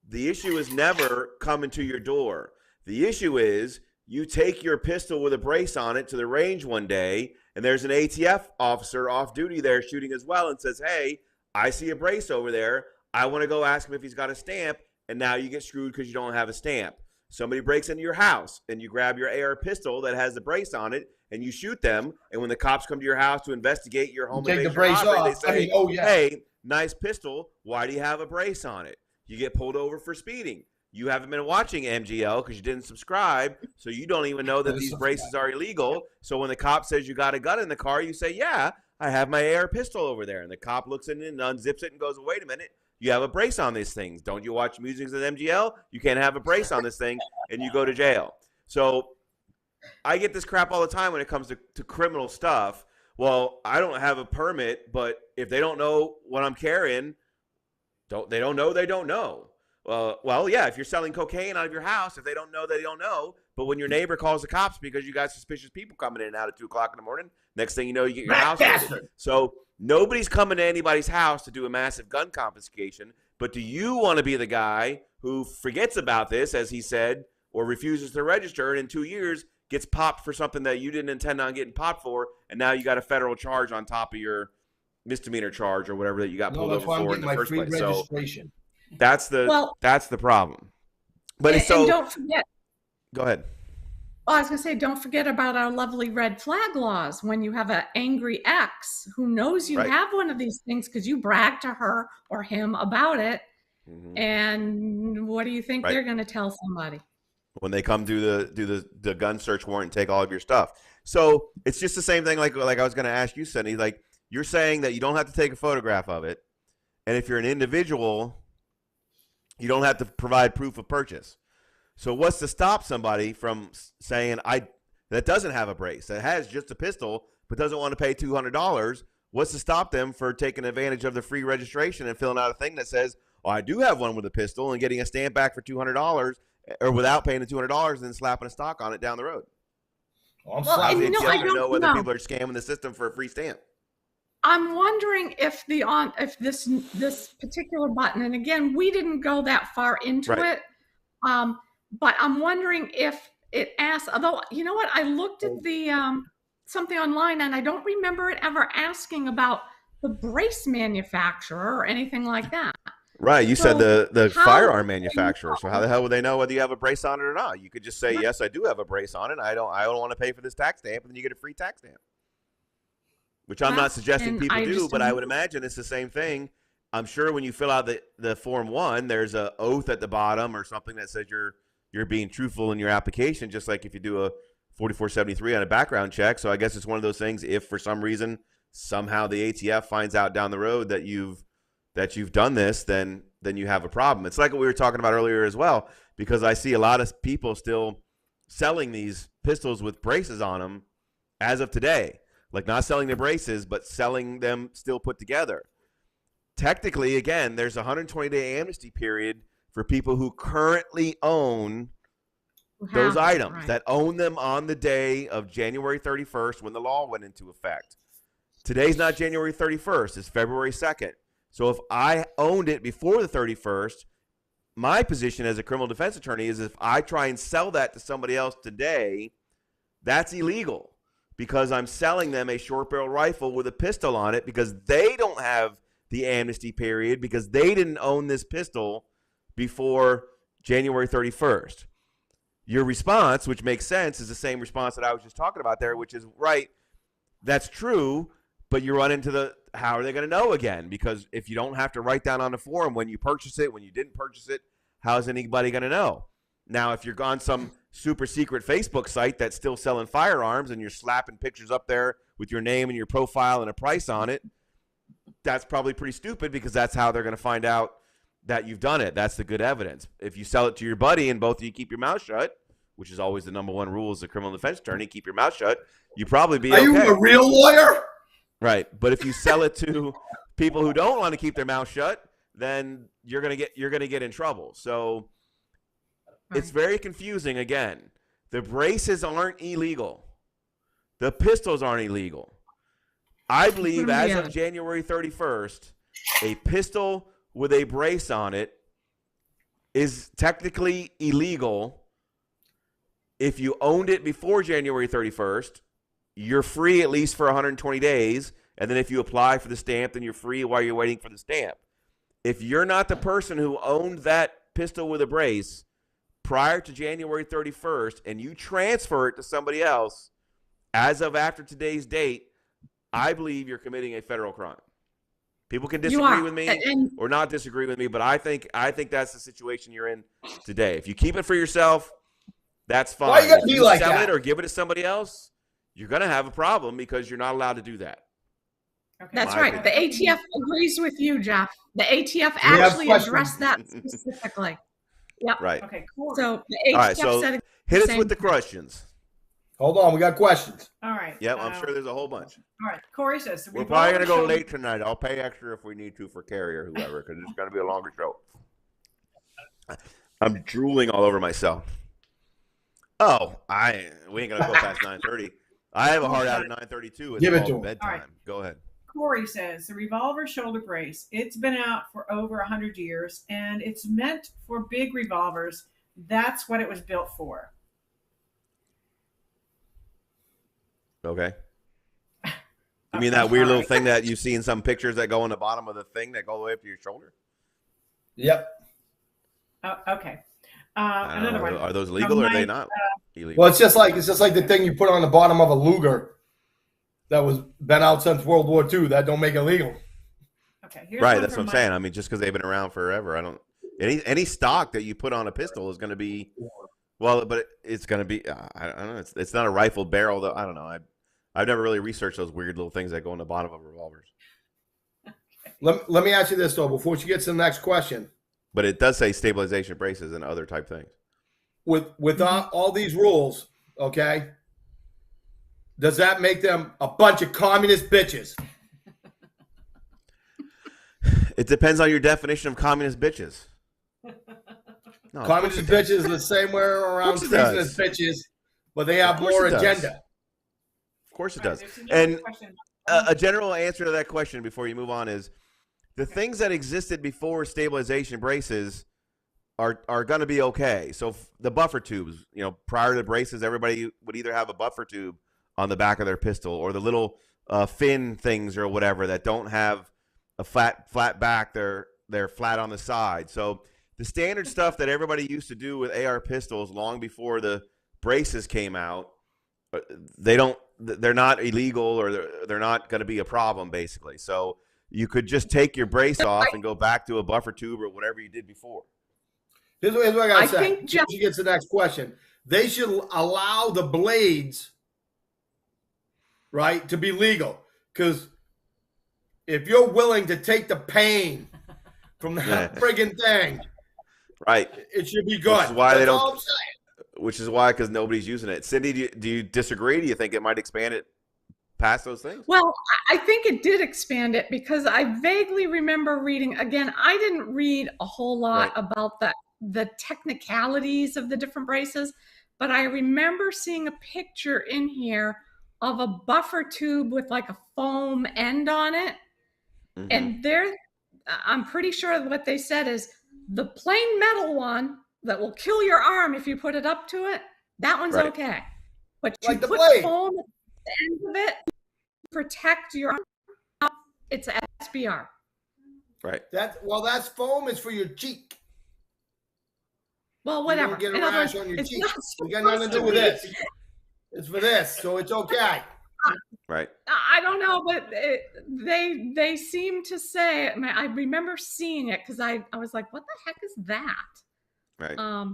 The issue is never coming to your door. The issue is you take your pistol with a brace on it to the range one day, and there's an ATF officer off duty there shooting as well and says, hey, I see a brace over there. I want to go ask him if he's got a stamp, and now you get screwed because you don't have a stamp. Somebody breaks into your house, and you grab your AR pistol that has the brace on it, and you shoot them, and when the cops come to your house to investigate your home Take the invasion brace robbery, off. they say, oh yeah. hey, nice pistol. Why do you have a brace on it? You get pulled over for speeding. You haven't been watching MGL because you didn't subscribe, so you don't even know that these braces are illegal. So when the cop says you got a gun in the car, you say, yeah, I have my AR pistol over there. And the cop looks in and unzips it and goes, wait a minute, you have a brace on these things. Don't you watch Musings at MGL? You can't have a brace on this thing, and you go to jail. So I get this crap all the time when it comes to criminal stuff. Well, I don't have a permit, but if they don't know what I'm carrying, they don't know. Well, yeah, if you're selling cocaine out of your house, if they don't know, they don't know. But when your neighbor calls the cops because you got suspicious people coming in and out at 2 o'clock in the morning, next thing you know, you get your house raided. So nobody's coming to anybody's house to do a massive gun confiscation. But do you want to be the guy who forgets about this, as he said, or refuses to register, and in 2 years gets popped for something that you didn't intend on getting popped for, and now you got a federal charge on top of your misdemeanor charge or whatever that you got pulled over for in the first place. Registration. So that's the problem. But and so don't forget. Go ahead. Well, I was going to say, don't forget about our lovely red flag laws. When you have an angry ex who knows you Right. have one of these things because you bragged to her or him about it, and what do you think Right. they're going to tell somebody? When they come do the gun search warrant and take all of your stuff. So it's just the same thing like I was going to ask you, Cindy. Like, you're saying that you don't have to take a photograph of it, and if you're an individual, you don't have to provide proof of purchase. So what's to stop somebody from saying that doesn't have a brace, that has just a pistol, but doesn't want to pay $200? What's to stop them for taking advantage of the free registration and filling out a thing that says, oh, I do have one with a pistol, and getting a stamp back for $200 or without paying the $200 and then slapping a stock on it down the road? Well, I'm Well, slapping and It's I just to don't know whether know. people are scamming the system for a free stamp. I'm wondering if this particular button, and again, we didn't go that far into Right. it, but I'm wondering if it asks. Although, you know what, I looked at the something online, and I don't remember it ever asking about the brace manufacturer or anything like that. Right. You said So the how firearm would they manufacturer. So how the hell would they know whether you have a brace on it or not? You could just say, Right. yes, I do have a brace on it. I don't want to pay for this tax stamp, and then you get a free tax stamp. Which I'm not That's- suggesting and people I do, just but don't I would know. imagine it's the same thing. I'm sure when you fill out the Form 1, there's a oath at the bottom or something that says you're being truthful in your application, just like if you do a 4473 on a background check. So I guess it's one of those things, if for some reason somehow the ATF finds out down the road that you've done this, then you have a problem. It's like what we were talking about earlier as well, because I see a lot of people still selling these pistols with braces on them as of today. Like, not selling the braces, but selling them still put together. Technically, again, there's a 120-day amnesty period for people who currently own Who have those it, items, right. that own them on the day of January 31st when the law went into effect. Today's not January 31st. It's February 2nd. So if I owned it before the 31st, my position as a criminal defense attorney is if I try and sell that to somebody else today, that's illegal because I'm selling them a short barrel rifle with a pistol on it because they don't have the amnesty period because they didn't own this pistol before January 31st. Your response, which makes sense, is the same response that I was just talking about there, which is right. That's true, but you run into the how are they going to know again? Because if you don't have to write down on the form when you purchase it, when you didn't purchase it, how's anybody going to know? Now, if you're on some super secret Facebook site that's still selling firearms and you're slapping pictures up there with your name and your profile and a price on it, that's probably pretty stupid because that's how they're going to find out that you've done it. That's the good evidence. If you sell it to your buddy and both of you keep your mouth shut, which is always the number one rule as a criminal defense attorney, keep your mouth shut, you probably be okay. Are you a real lawyer? Right. But if you sell it to people who don't want to keep their mouth shut, then you're going to get in trouble. So it's very confusing again. The braces aren't illegal. The pistols aren't illegal. I believe as of January 31st, a pistol with a brace on it is technically illegal. If you owned it before January 31st, you're free at least for 120 days. And then if you apply for the stamp, then you're free while you're waiting for the stamp. If you're not the person who owned that pistol with a brace prior to January 31st and you transfer it to somebody else as of after today's date, I believe you're committing a federal crime. People can disagree with me or not disagree with me, but I think that's the situation you're in today. If you keep it for yourself, that's fine. Why you gotta if be you like sell that? it or give it to somebody else, you're going to have a problem because you're not allowed to do that. Okay. That's My right. The ATF agrees with you, Jeff. The ATF have actually questions. addressed that specifically. Yep. Right. Okay, cool. So the ATF All right, so said hit us same with the thing. questions. Hold on, we got questions. All right. Yep, I'm sure there's a whole bunch. All right. Corey says We're probably going to go late tonight. I'll pay extra if we need to for Carrie or whoever because it's going to be a longer show. I'm drooling all over myself. Oh, we ain't going to go past 9:30. I have a hard out at 9:32. It's Give it called to him. bedtime. All right. Go ahead. Corey says the revolver shoulder brace, it's been out for over 100 years and it's meant for big revolvers. That's what it was built for. Okay. You mean that weird little thing that you see in some pictures that go on the bottom of the thing that go all the way up to your shoulder? Yep. Oh, okay. I don't Another know. one. Are those legal or are they Mike, not illegal? Well, it's just like the thing you put on the bottom of a Luger that was been out since World War II. That don't make it legal. Okay. Here's Right, one that's what from I'm saying. I mean, just because they've been around forever, I don't. Any stock that you put on a pistol is going to be, well, but it's going to be. I don't know. It's not a rifled barrel. Though I don't know. I've never really researched those weird little things that go on the bottom of revolvers. Let me ask you this though, before she gets to the next question. But it does say stabilization braces and other type things. With all these rules, okay, does that make them a bunch of communist bitches? It depends on your definition of communist bitches. No, of Communist course it does. bitches are the same way around Of course it treason does. as bitches, but they have Of course more it does. agenda. Of course it All does. right, there's another And question. a general answer to that question before you move on is the things that existed before stabilization braces are going to be okay. So the buffer tubes, prior to the braces, everybody would either have a buffer tube on the back of their pistol or the little fin things or whatever that don't have a flat back. They're flat on the side. So the standard stuff that everybody used to do with AR pistols long before the braces came out, they're not illegal or they're not going to be a problem basically. So you could just take your brace off and go back to a buffer tube or whatever you did before. Here's what I got to say. think, Jeff- She gets the next question. They should allow the blades, right, to be legal. Because if you're willing to take the pain from that friggin' thing, Right. it should be good. Which is why That's they don't. all I'm saying. Which is why, because nobody's using it. Cindy, do you disagree? Do you think it might expand it past those things? Well, I think it did expand it because I vaguely remember reading, again, I didn't read a whole lot about the technicalities of the different braces, but I remember seeing a picture in here of a buffer tube with like a foam end on it. Mhm. And I'm pretty sure what they said is the plain metal one that will kill your arm if you put it up to it, that one's Right. okay. But you Like the put blade. foam at the end of it to protect your arm, it's SBR. Right. That's foam is for your cheek. Well, You whatever. don't get a In other rash words, on your it's cheek. not You got nothing to do with supposed this. It's for this, so it's okay. Right. I don't know, but they seem to say. I remember seeing it because I was like, "What the heck is that?" Right. I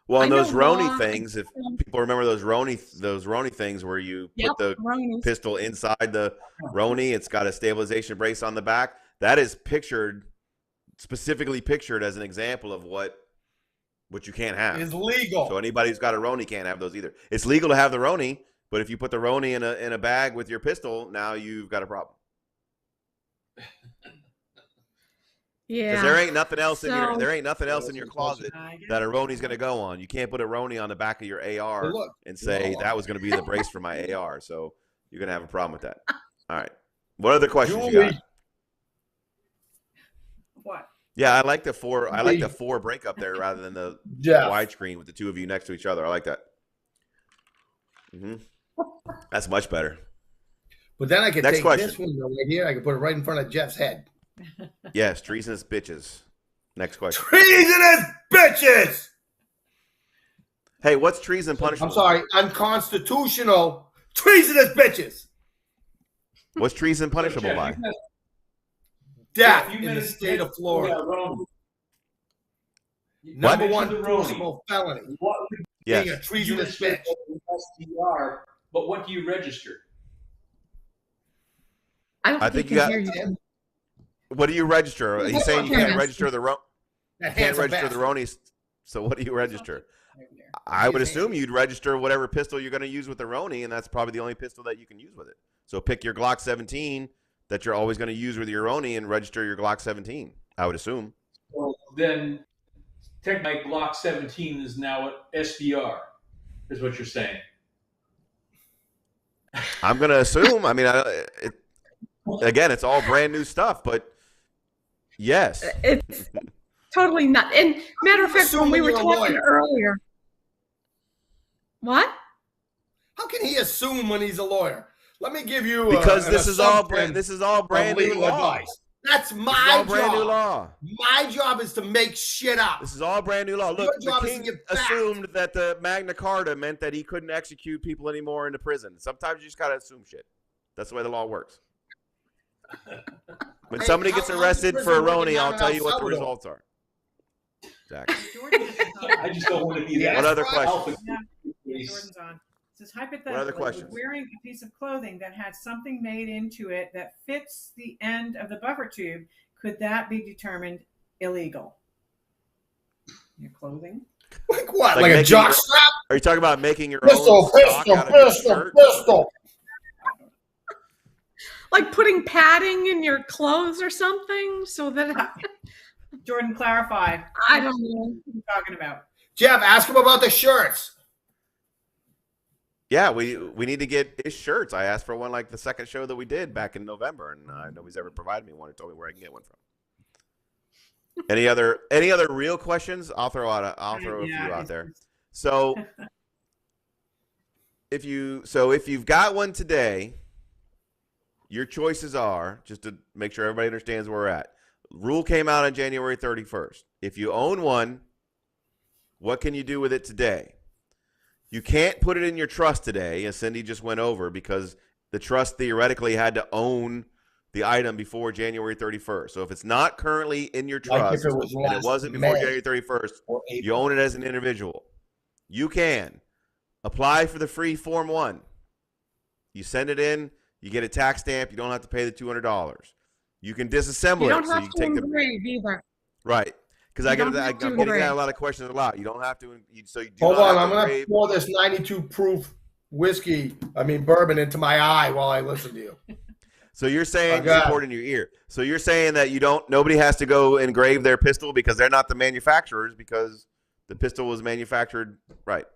Well, and those know Roni law- things, if people remember those Roni things where you Yep, put the Ronies. pistol inside the Roni, it's got a stabilization brace on the back. That is specifically pictured as an example of what you can't have. It's legal. So anybody who's got a Roni can't have those either. It's legal to have the Roni, but if you put the Roni in a bag with your pistol, now you've got a problem. Yeah. Because there ain't nothing else in So- your closet that a Roni's going to go on. You can't put a Roni on the back of your AR Well, look. and say that was going to be the brace for my AR. So you're going to have a problem with that. All right. What other questions you got? Julie. What? Yeah, I like the four breakup there rather than the Jeff. widescreen with the two of you next to each other. I like that. That's much better. But then I could Next take question. this one right here. I could put it right in front of Jeff's head. Yes, treasonous bitches. Next question. Treasonous bitches! Hey, what's treason punishable? I'm sorry, unconstitutional treasonous bitches. What's treason punishable by? Death You in the mentioned- state of Florida. Roni. Number You one mentioned the Roni. punishable felony. What would Yes. Being a you treasonous just said bitch. SDR, but what do you register? I don't I think think he you can got- hear you. What do you register? He's saying you can't register the That can't handsome register the bastard. Ronies. So what do you register? I would assume you'd register whatever pistol you're going to use with the Roni, and that's probably the only pistol that you can use with it. So pick your Glock 17 that you're always going to use with your Roni and register your Glock 17. I would assume. Well, then, my Glock 17 is now an SDR, is what you're saying. I'm going to assume. I mean, again, it's all brand new stuff, but yes. It's totally not. And matter of fact, when we were Assuming you're a talking lawyer. earlier, what? How can he assume when he's a lawyer? Let me give you Because an this is all assumption brand of new legal law. advice. That's This is my all brand new job. law. My job is to make shit up. This is all brand new law. Look, Your job the is to king get facts. assumed that the Magna Carta meant that he couldn't execute people anymore into prison. Sometimes you just got to assume shit. That's the way the law works. When Hey, somebody how gets long arrested is for a prison Roni, working I'll down tell in you what the El Salvador? results are. Exactly. I just don't want to be Yeah. that. What other Right. questions? Yeah, Jordan's on. It says hypothetically, What other questions? wearing a piece of clothing that had something made into it that fits the end of the buffer tube, could that be determined illegal? Your clothing? Like what? Like Like a making jock your- strap? Are you talking about making your Pistol, own stock pistol, out of your pistol, shirt? pistol. Like putting padding in your clothes or something so that Jordan, clarify. I don't know. What are you talking about? Jeff, ask him about the shirts. Yeah, we need to get his shirts. I asked for one like the second show that we did back in November, and nobody's ever provided me one or told me where I can get one from. Any other real questions? I'll throw a few out there. So if you've got one today, your choices are, just to make sure everybody understands where we're at. Rule came out on January 31st. If you own one, what can you do with it today? You can't put it in your trust today, as Cindy just went over, because the trust theoretically had to own the item before January 31st. So if it's not currently in your Like trust if it was and it last wasn't before May January 31st, or you April. own it as an individual. You can apply for the free Form 1. You send it in, you get a tax stamp, you don't have to pay the $200. You can disassemble You it. don't So have you to take the engrave either. right. Because You I'm don't have to getting engrave. that a lot of questions a lot. You don't have to. So you do Hold not on, have I'm to going engrave. to pour this 92 proof bourbon into my eye while I listen to you. So you're saying Okay. you pour it in your ear. So you're saying that nobody has to go engrave their pistol because they're not the manufacturers, because the pistol was manufactured right.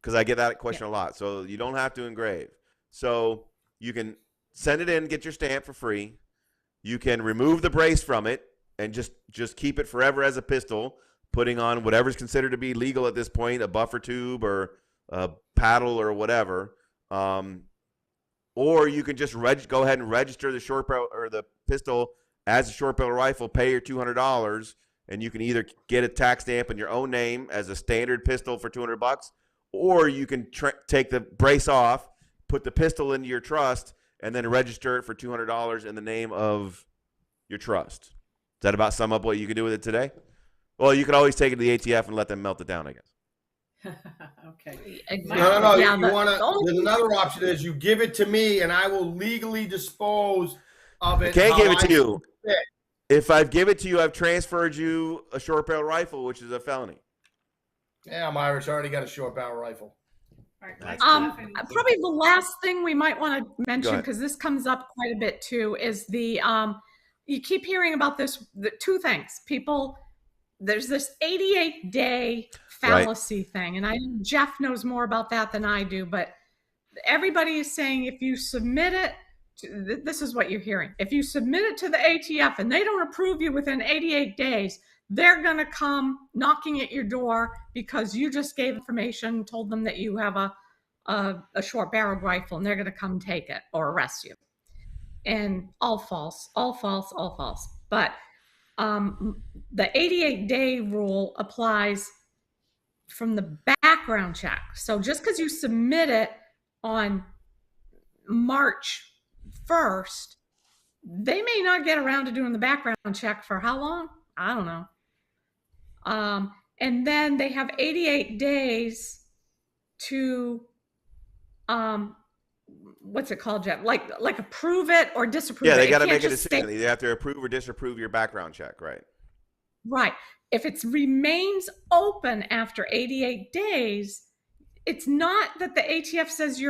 Because I get that question a lot. So you don't have to engrave. So you can send it in, get your stamp for free. You can remove the brace from it and just keep it forever as a pistol, putting on whatever's considered to be legal at this point, a buffer tube or a paddle or whatever. Or you can just go ahead and register the short barrel or the pistol as a short barrel rifle, pay your $200, and you can either get a tax stamp in your own name as a standard pistol for $200, or you can take the brace off, put the pistol into your trust, and then register it for $200 in the name of your trust. Does that about sum up what you can do with it today? Well, you could always take it to the ATF and let them melt it down, I guess. Okay. Exactly. No. Yeah, You want to? There's another option: is you give it to me, and I will legally dispose of it. I can't give it to you. Fit. If I've given it to you, I've transferred you a short barrel rifle, which is a felony. Yeah, I'm Irish. I already got a short barrel rifle. All right, probably the last thing we might want to mention, ahead. because this comes up quite a bit too, is the you keep hearing about this. The two things, people. There's this 88-day fallacy thing, and I know Jeff knows more about that than I do. But everybody is saying if you submit it, this is what you're hearing. If you submit it to the ATF and they don't approve you within 88 days, they're going to come knocking at your door because you just gave information, told them that you have a short-barreled rifle, and they're going to come take it or arrest you. And all false, all false, all false. But the 88-day rule applies from the background check. So just because you submit it on March 1st, they may not get around to doing the background check for how long? I don't know. And then they have 88 days to, what's it called, Jeff? Like approve it or disapprove it. Yeah, they got to make a decision. They have to approve or disapprove your background check, right? Right. If it remains open after 88 days, it's not that the ATF says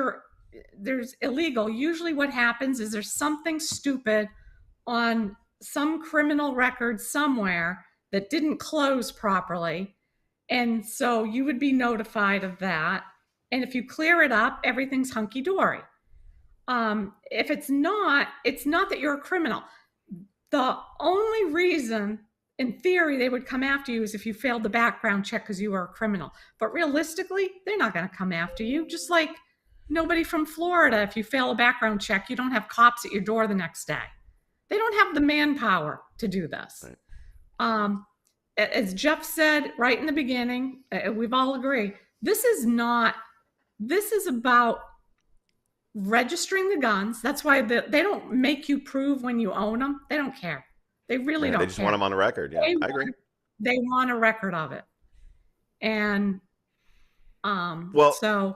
there's illegal. Usually what happens is there's something stupid on some criminal record somewhere that didn't close properly. And so you would be notified of that. And if you clear it up, everything's hunky-dory. If it's not that you're a criminal. The only reason, in theory, they would come after you is if you failed the background check because you were a criminal. But realistically, they're not going to come after you. Just like nobody from Florida, if you fail a background check, you don't have cops at your door the next day. They don't have the manpower to do this. Right. As Jeff said right in the beginning, we've all agreed, this is about registering the guns. That's why they don't make you prove when you own them. They don't care. They really don't care. They just want them on the record. Yeah, I agree. They want a record of it. And and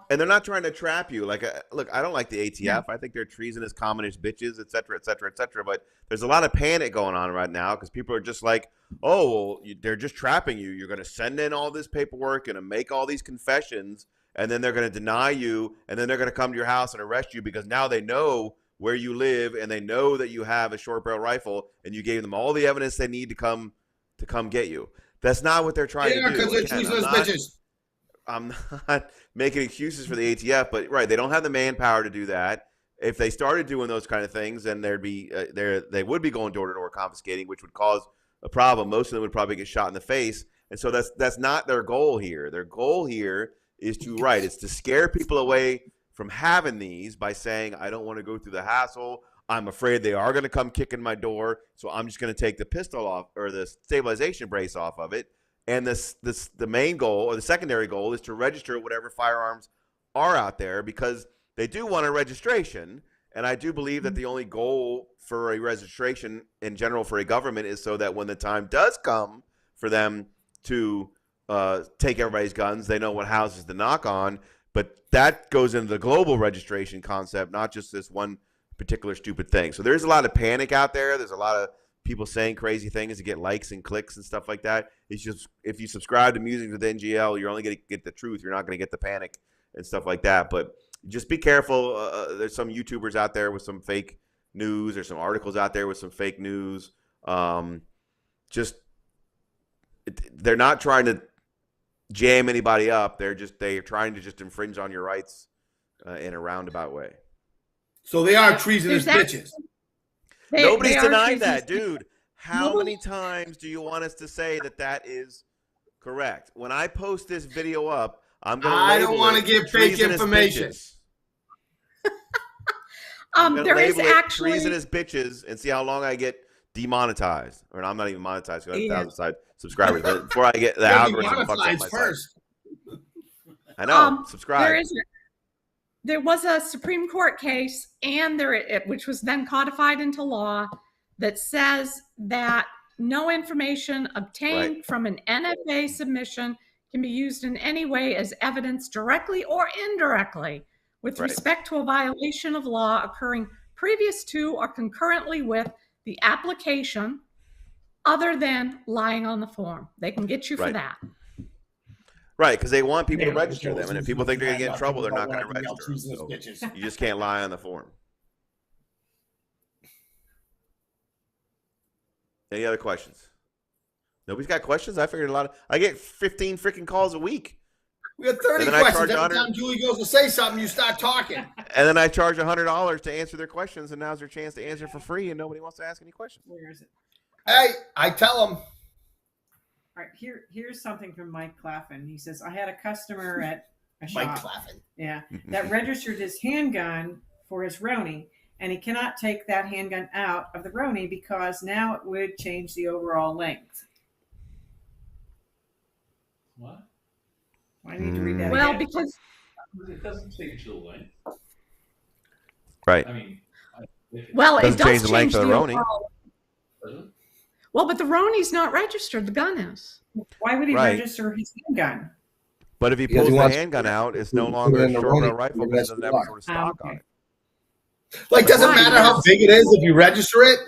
they're not trying to trap you. Like, look, I don't like the ATF. Yeah. I think they're treasonous, communist bitches, et cetera, et cetera, et cetera. But there's a lot of panic going on right now because people are just like, oh, well, they're just trapping you. You're going to send in all this paperwork, going to make all these confessions, and then they're going to deny you, and then they're going to come to your house and arrest you because now they know where you live and they know that you have a short barrel rifle and you gave them all the evidence they need to come get you. That's not what they're trying to do. Yeah, because they're treasonous bitches. I'm not making excuses for the ATF, but right, they don't have the manpower to do that. If they started doing those kind of things, then they would be going door to door confiscating, which would cause a problem. Most of them would probably get shot in the face, and so that's not their goal here. Their goal here is to scare people away from having these by saying, I don't want to go through the hassle. I'm afraid they are going to come kick in my door, so I'm just going to take the pistol off or the stabilization brace off of it. And the main goal or the secondary goal is to register whatever firearms are out there because they do want a registration. And I do believe that the only goal for a registration in general for a government is so that when the time does come for them to take everybody's guns, they know what houses to knock on. But that goes into the global registration concept, not just this one particular stupid thing. So there's a lot of panic out there. There's a lot of people saying crazy things to get likes and clicks and stuff like that. It's just, if you subscribe to Musings with MGL, you're only going to get the truth. You're not going to get the panic and stuff like that. But just be careful. There's some YouTubers out there with some fake news. There's some articles out there with some fake news. They're not trying to jam anybody up. They're trying to just infringe on your rights in a roundabout way. So they are treasonous There's bitches. Nobody's they are denying treasonous that, dude. How Nobody- many times do you want us to say that that is correct? When I post this video up, I'm going to I label don't want to it give fake treasonous information. bitches. I'm going to There is label it actually treasonous bitches and see how long I get demonetized. Or I'm not even monetized because I have Yeah. 1,000 subscribers. But before I get the You're gonna be algorithm fucks up my monetized site. first. I know. Subscribe. There was a Supreme Court case, and which was then codified into law, that says that no information obtained from an NFA submission can be used in any way as evidence directly or indirectly with Right. respect to a violation of law occurring previous to or concurrently with the application, other than lying on the form. They can get you for Right. that. Right, because they want people to Man, register Joe's them. And if losing people think his they're going to get in mind trouble, they're about not going to what I think about register. treasonous So bitches. you just can't lie on the form. Any other questions? Nobody's got questions? I figured I get 15 freaking calls a week. We got 30 And then I questions. charge Every 100 time Julie goes to say something, you start talking. And then I charge $100 to answer their questions, and now's their chance to answer for free, and nobody wants to ask any questions. Where is it? Hey, I tell them. All right, here's something from Mike Claffin. He says, I had a customer at a Mike shop. laughing. Yeah, that registered his handgun for his Roni, and he cannot take that handgun out of the Roni because now it would change the overall length. What? I need to read that Well, again. because It doesn't change the length. Right. I mean, well, it Doesn't does change the length change of the Roni. overall. does it? Well, but the Roni's not registered. The gun is. Why would he Right. register his handgun? But if he Because pulls he the wants handgun to out, it's put no it longer a in the short barrel Roni, rifle the because it doesn't have a SBR. sort of stock on Okay. it. Like, doesn't Right. matter how big it is if you register it.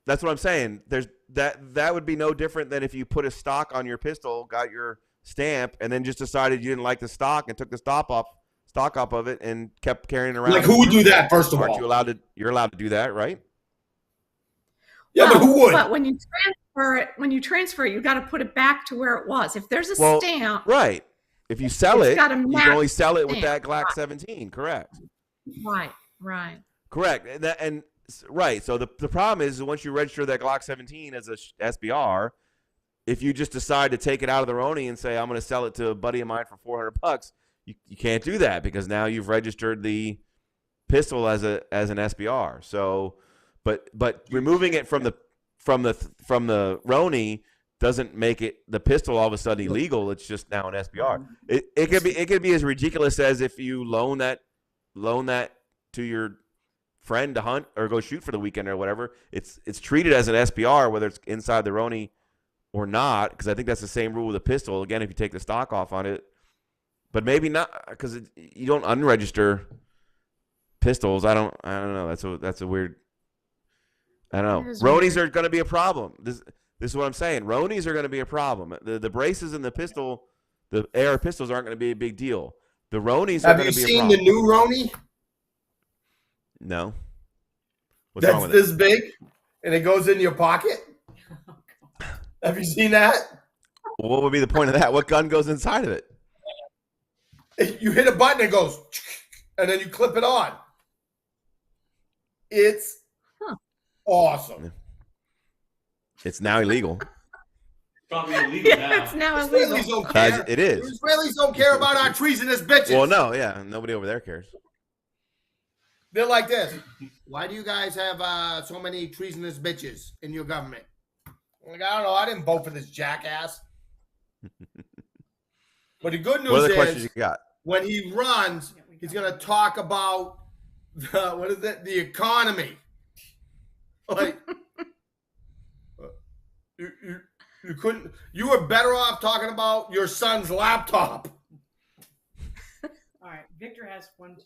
That's what I'm saying. There's that would be no different than if you put a stock on your pistol, got your stamp, and then just decided you didn't like the stock and took the stock off of it and kept carrying it around. Like, who would do that, first of Aren't all? you allowed to? You're allowed to do that, right? Yeah, but who would? But when you transfer it, you got to put it back to where it was. If there's a Well, stamp, Right. If you sell It's it, got a you can match only sell it with stamp. that Glock 17. Correct. right. Correct. Right. So the problem is once you register that Glock 17 as a SBR, if you just decide to take it out of the Roni and say I'm going to sell it to a buddy of mine for $400, you can't do that because now you've registered the pistol as an SBR. So, but removing it from the Roni doesn't make it the pistol all of a sudden illegal. It's just now an SBR. It could be as ridiculous as if you loan that to your friend to hunt or go shoot for the weekend or whatever. It's treated as an SBR whether it's inside the Roni or not, because I think that's the same rule with a pistol. Again, if you take the stock off on it, but maybe not because you don't unregister pistols. I don't know. That's a weird. I don't know. It is Ronis weird. are going to be a problem. This is what I'm saying. Ronis are going to be a problem. The braces and the pistol, the AR pistols aren't going to be a big deal. The Ronis are Have going you to be a seen problem. the new Roni? No. What's wrong That's with it? this big, and it goes in your pocket. Have you seen that? What would be the point of that? What gun goes inside of it? You hit a button, it goes, and then you clip it on. It's awesome. It's now illegal. Probably illegal now. It's now Israelis illegal. don't care. It is. Israelis don't care about our treasonous bitches. Well, no, yeah, nobody over there cares. They're like this. Why do you guys have so many treasonous bitches in your government? I'm like, I don't know. I didn't vote for this jackass. But the good What other news questions is you got? when he runs, he's going to talk about the economy. Like, you were better off talking about your son's laptop. All right, Victor has one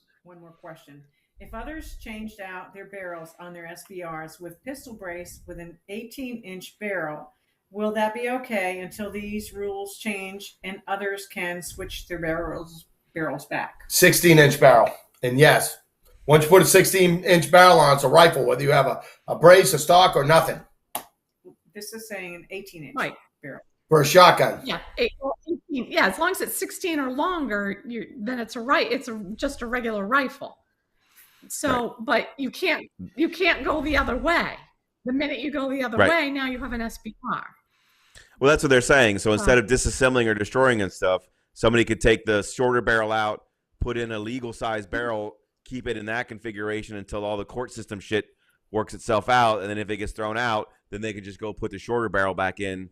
more question. If others changed out their barrels on their SBRs with pistol brace with an 18-inch barrel, will that be okay until these rules change and others can switch their barrels back? 16-inch barrel. And yes, once you put a 16-inch barrel on, it's a rifle, whether you have a brace, a stock, or nothing. This is saying an 18-inch Right. barrel. For a shotgun. Yeah, 18. Yeah, as long as it's 16 or longer, then it's just a regular rifle. So, but you can't go the other way. The minute you go the other Right. way, now you have an SBR. Well, that's what they're saying. So instead of disassembling or destroying and stuff, somebody could take the shorter barrel out, put in a legal size barrel, keep it in that configuration until all the court system shit works itself out, and then if it gets thrown out, then they could just go put the shorter barrel back in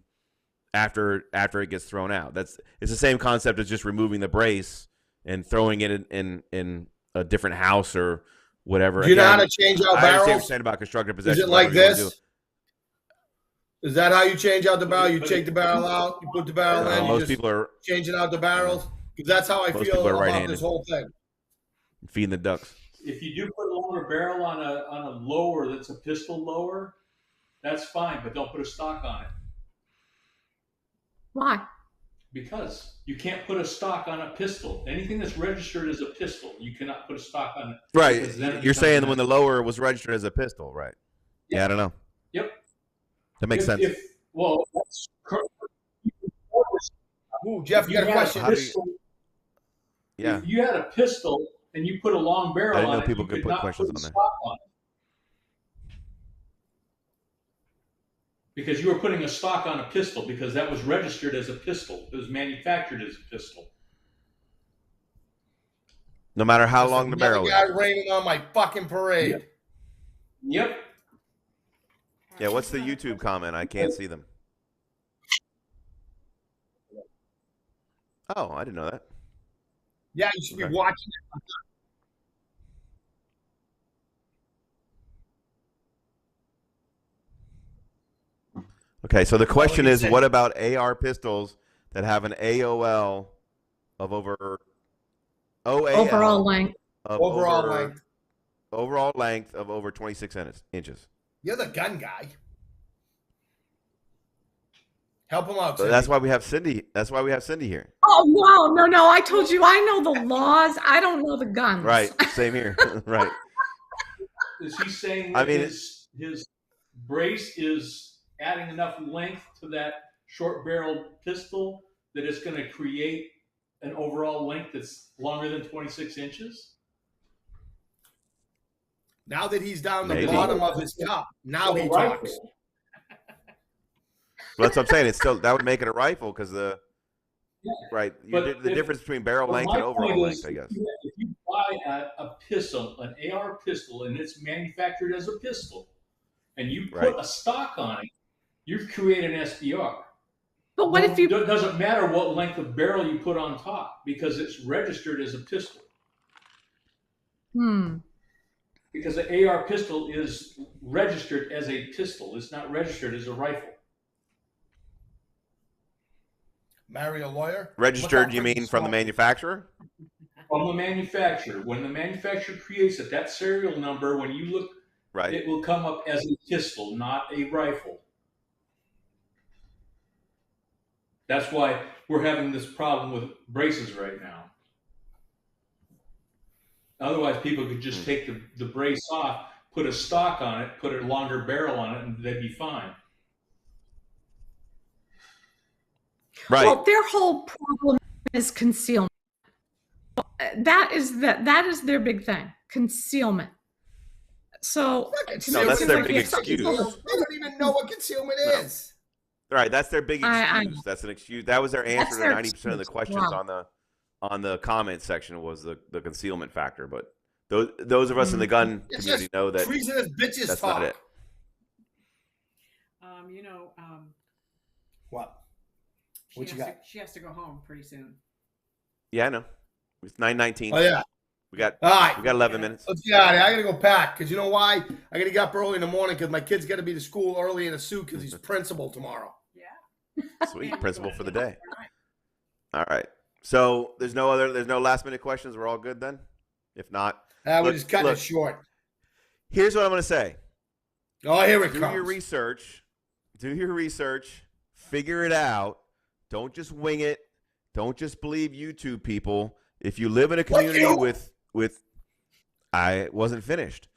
after it gets thrown out. It's the same concept as just removing the brace and throwing it in a different house or whatever. Do you know how to change out I understand what barrels? you're saying about constructive possession. Is it like whatever you wanna this? do. Is that how you change out the barrel? You take the barrel out, you put the barrel in, you Most just people are changing out the barrels? Because that's how I Most feel people are about right-handed. this whole thing. feeding the ducks. If you do put a longer barrel on a lower that's a pistol lower, that's fine, but don't put a stock on it. Why? Because you can't put a stock on a pistol. Anything that's registered as a pistol, you cannot put a stock on it. Right. Because then it You're becomes saying an when the lower was registered as a pistol, right? Yeah, I don't know. Yep. That makes sense. Well, that's correct. Ooh, Jeff, you got a question? Yeah. If you had a pistol and you put a long barrel I didn't know on it, people you could could put not questions put a on there. stock on it. Because you were putting a stock on a pistol because that was registered as a pistol. It was manufactured as a pistol. No matter how Just long the another barrel guy is. raining on my fucking parade. Yep. Yeah, what's the YouTube comment? I can't see them. Oh, I didn't know that. Yeah, you should be Okay. watching it. Okay, so the question you is, said- what about AR pistols that have an AOL of over OAL Overall length. of Overall over- length. overall length of over 26 inches? You're the gun guy. Help him out, So Cindy. that's why we have Cindy. That's why we have Cindy here. Oh no! I told you I know the laws. I don't know the guns. Right. Same here. Right. Is he saying I that mean, his brace is adding enough length to that short barreled pistol that it's going to create an overall length that's longer than 26 inches? Now that he's down the Maybe. bottom of his cup, now he Rifle. talks. Well, that's what I'm saying. It's still that would make it a rifle because the Yeah. right But the if- difference between barrel Well, length my and overall point length, is, I guess. If you buy a pistol, an AR pistol, and it's manufactured as a pistol, and you put Right. a stock on it, you've created an SBR. But what if you? It doesn't matter what length of barrel you put on top because it's registered as a pistol. Because the AR pistol is registered as a pistol. It's not registered as a rifle. Marry a lawyer? Registered, Look you how mean freaking from the smart- manufacturer? From the manufacturer. When the manufacturer creates it, that serial number, when you look, Right. it will come up as a pistol, not a rifle. That's why we're having this problem with braces right now. Otherwise, people could just take the brace off, put a stock on it, put a longer barrel on it, and they'd be fine. Right. Well, their whole problem is concealment. That is their big thing, concealment. So to No, me, it that's seems their like big if some excuse. people- They don't even know what concealment No. is. Right, that's their big I- excuse. That's an excuse. That was their answer to their 90% of the excuse. questions Wow. on the comment section was the concealment factor. But those of us in the gun It's community just know that treasonous bitches that's talk. not it. What? What you got? She has to go home pretty soon. Yeah, I know. It's 9:19. Oh yeah. We got All right. 11 minutes. Let's get out of here. I gotta go pack because you know why? I gotta get up early in the morning because my kid's got to be to school early in a suit because he's principal tomorrow. Sweet, principal for the day. All right. So there's no last minute questions. We're all good then. If not, We're Look- just cutting look. it short. here's what I'm going to say. Oh, here it Do comes. your research. Do your research. Figure it out. Don't just wing it. Don't just believe YouTube people. If you live in a community you? with I wasn't finished.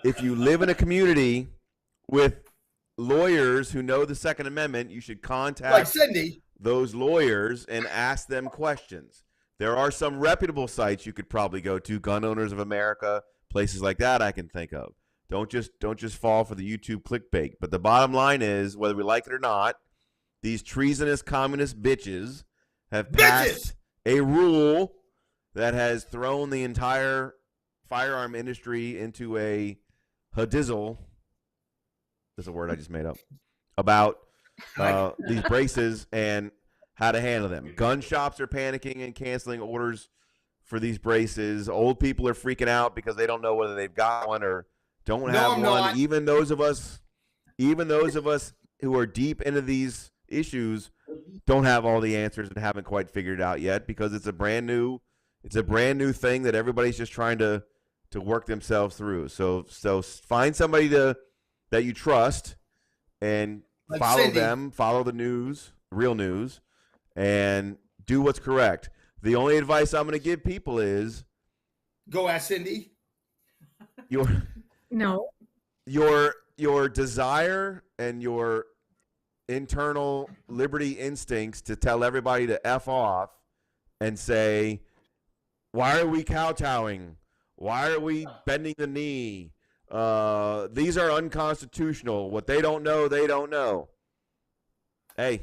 If you live in a community with lawyers who know the Second Amendment, you should Like contact Cindy. those lawyers and ask them questions. There are some reputable sites you could probably go to, Gun Owners of America, places like that I can think of. Don't just fall for the YouTube clickbait. But the bottom line is, whether we like it or not, these treasonous communist bitches have passed a rule that has thrown the entire firearm industry into a hadizzle. That's a word I just made up. About these braces and how to handle them. Gun shops are panicking and canceling orders for these braces. Old people are freaking out because they don't know whether they've got one or don't have one. Not. Even those of us who are deep into these issues don't have all the answers and haven't quite figured it out yet, because it's a brand new thing that everybody's just trying to work themselves through. So find somebody that you trust and Like follow Cindy. them, follow the news, real news, and do what's correct. The only advice I'm going to give people is go ask Cindy. Your desire and your internal liberty instincts to tell everybody to F off and say, why are we kowtowing? Why are we bending the knee? These are unconstitutional. What they don't know, they don't know. Hey,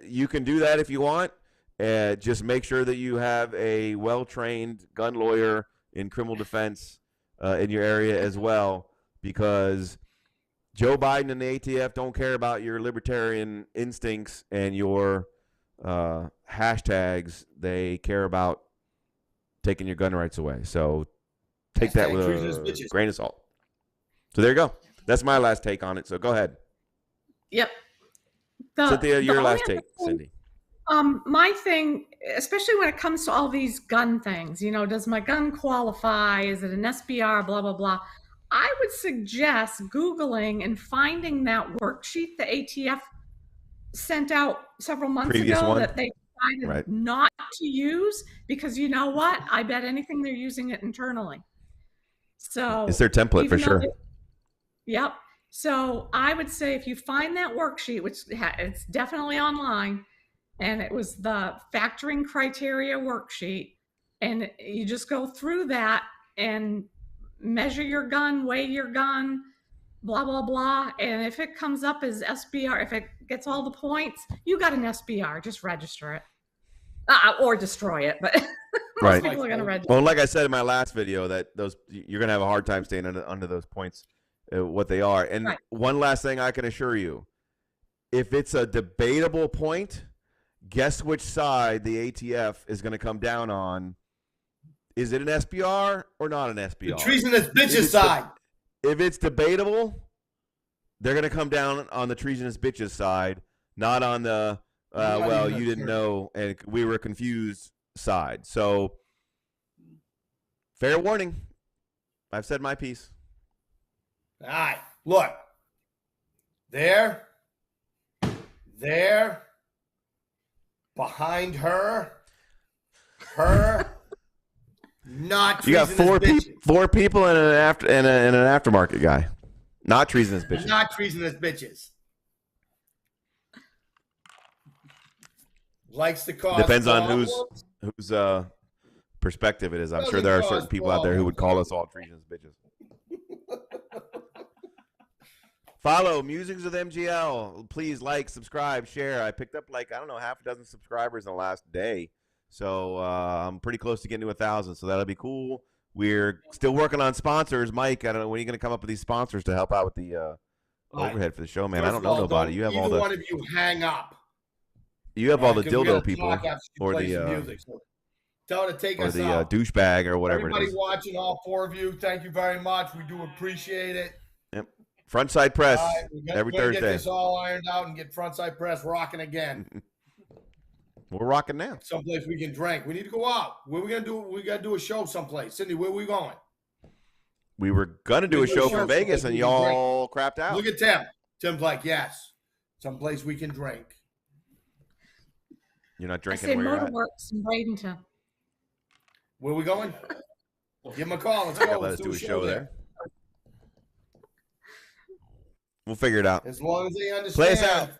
you can do that if you want. Just make sure that you have a well-trained gun lawyer in criminal defense in your area as well, because Joe Biden and the ATF don't care about your libertarian instincts and your hashtags. They care about taking your gun rights away. So take that with a grain of salt. So there you go. That's my last take on it. So go ahead. Yep. Cynthia, your last take, Cindy. My thing, especially when it comes to all these gun things, does my gun qualify? Is it an SBR? Blah, blah, blah. I would suggest Googling and finding that worksheet the ATF sent out several months ago that they decided not to use, because you know what? I bet anything they're using it internally. So it's their template for sure. Yep. So I would say if you find that worksheet, which it's definitely online, and it was the factoring criteria worksheet, and you just go through that and measure your gun, weigh your gun, blah, blah, blah. And if it comes up as SBR, if it gets all the points, you got an SBR, just register it. Or destroy it, but most people are going to register. Well, like I said in my last video, that you're going to have a hard time staying under those points, what they are. And one last thing I can assure you, if it's a debatable point, guess which side the ATF is going to come down on. Is it an SBR or not an SBR? The treasonous bitches side. If it's debatable, they're going to come down on the treasonous bitches side, not on the, well, you didn't know and we were confused side. So, fair warning. I've said my piece. All right. Look. There. Behind her. Not you got treasonous four people and an aftermarket guy. Not treasonous bitches. Not treasonous bitches. Likes to cause depends on problems. whose perspective it is. I'm sure there are certain people out there who would call us all treasonous bitches. Follow Musings with MGL. Please like, subscribe, share. I picked up half a dozen subscribers in the last day. So I'm pretty close to getting to 1,000. So that'll be cool. We're still working on sponsors. Mike, I don't know when you're going to come up with these sponsors to help out with the overhead for the show, man. I don't know nobody. You have all the. One of you hang up. You have all the dildo people or the music. So tell her to take or us the out. douchebag or whatever Everybody it is. watching, all four of you, thank you very much. We do appreciate it. Yep. Frontside Press we're every gonna Thursday. Get this all ironed out and get Frontside Press rocking again. We're rocking now. Someplace we can drink. We need to go out. Where we gonna do? We gotta do a show someplace. Cindy, where are we going? We were gonna do a show from Vegas, and y'all crapped out. Look at Tim. Tim's like, yes, someplace we can drink. You're not drinking. I say where you're at. Motorworks in Bradenton. Where are we going? Give him a call. Let's go. Let's do a show there. We'll figure it out. As long as they understand. Play us out.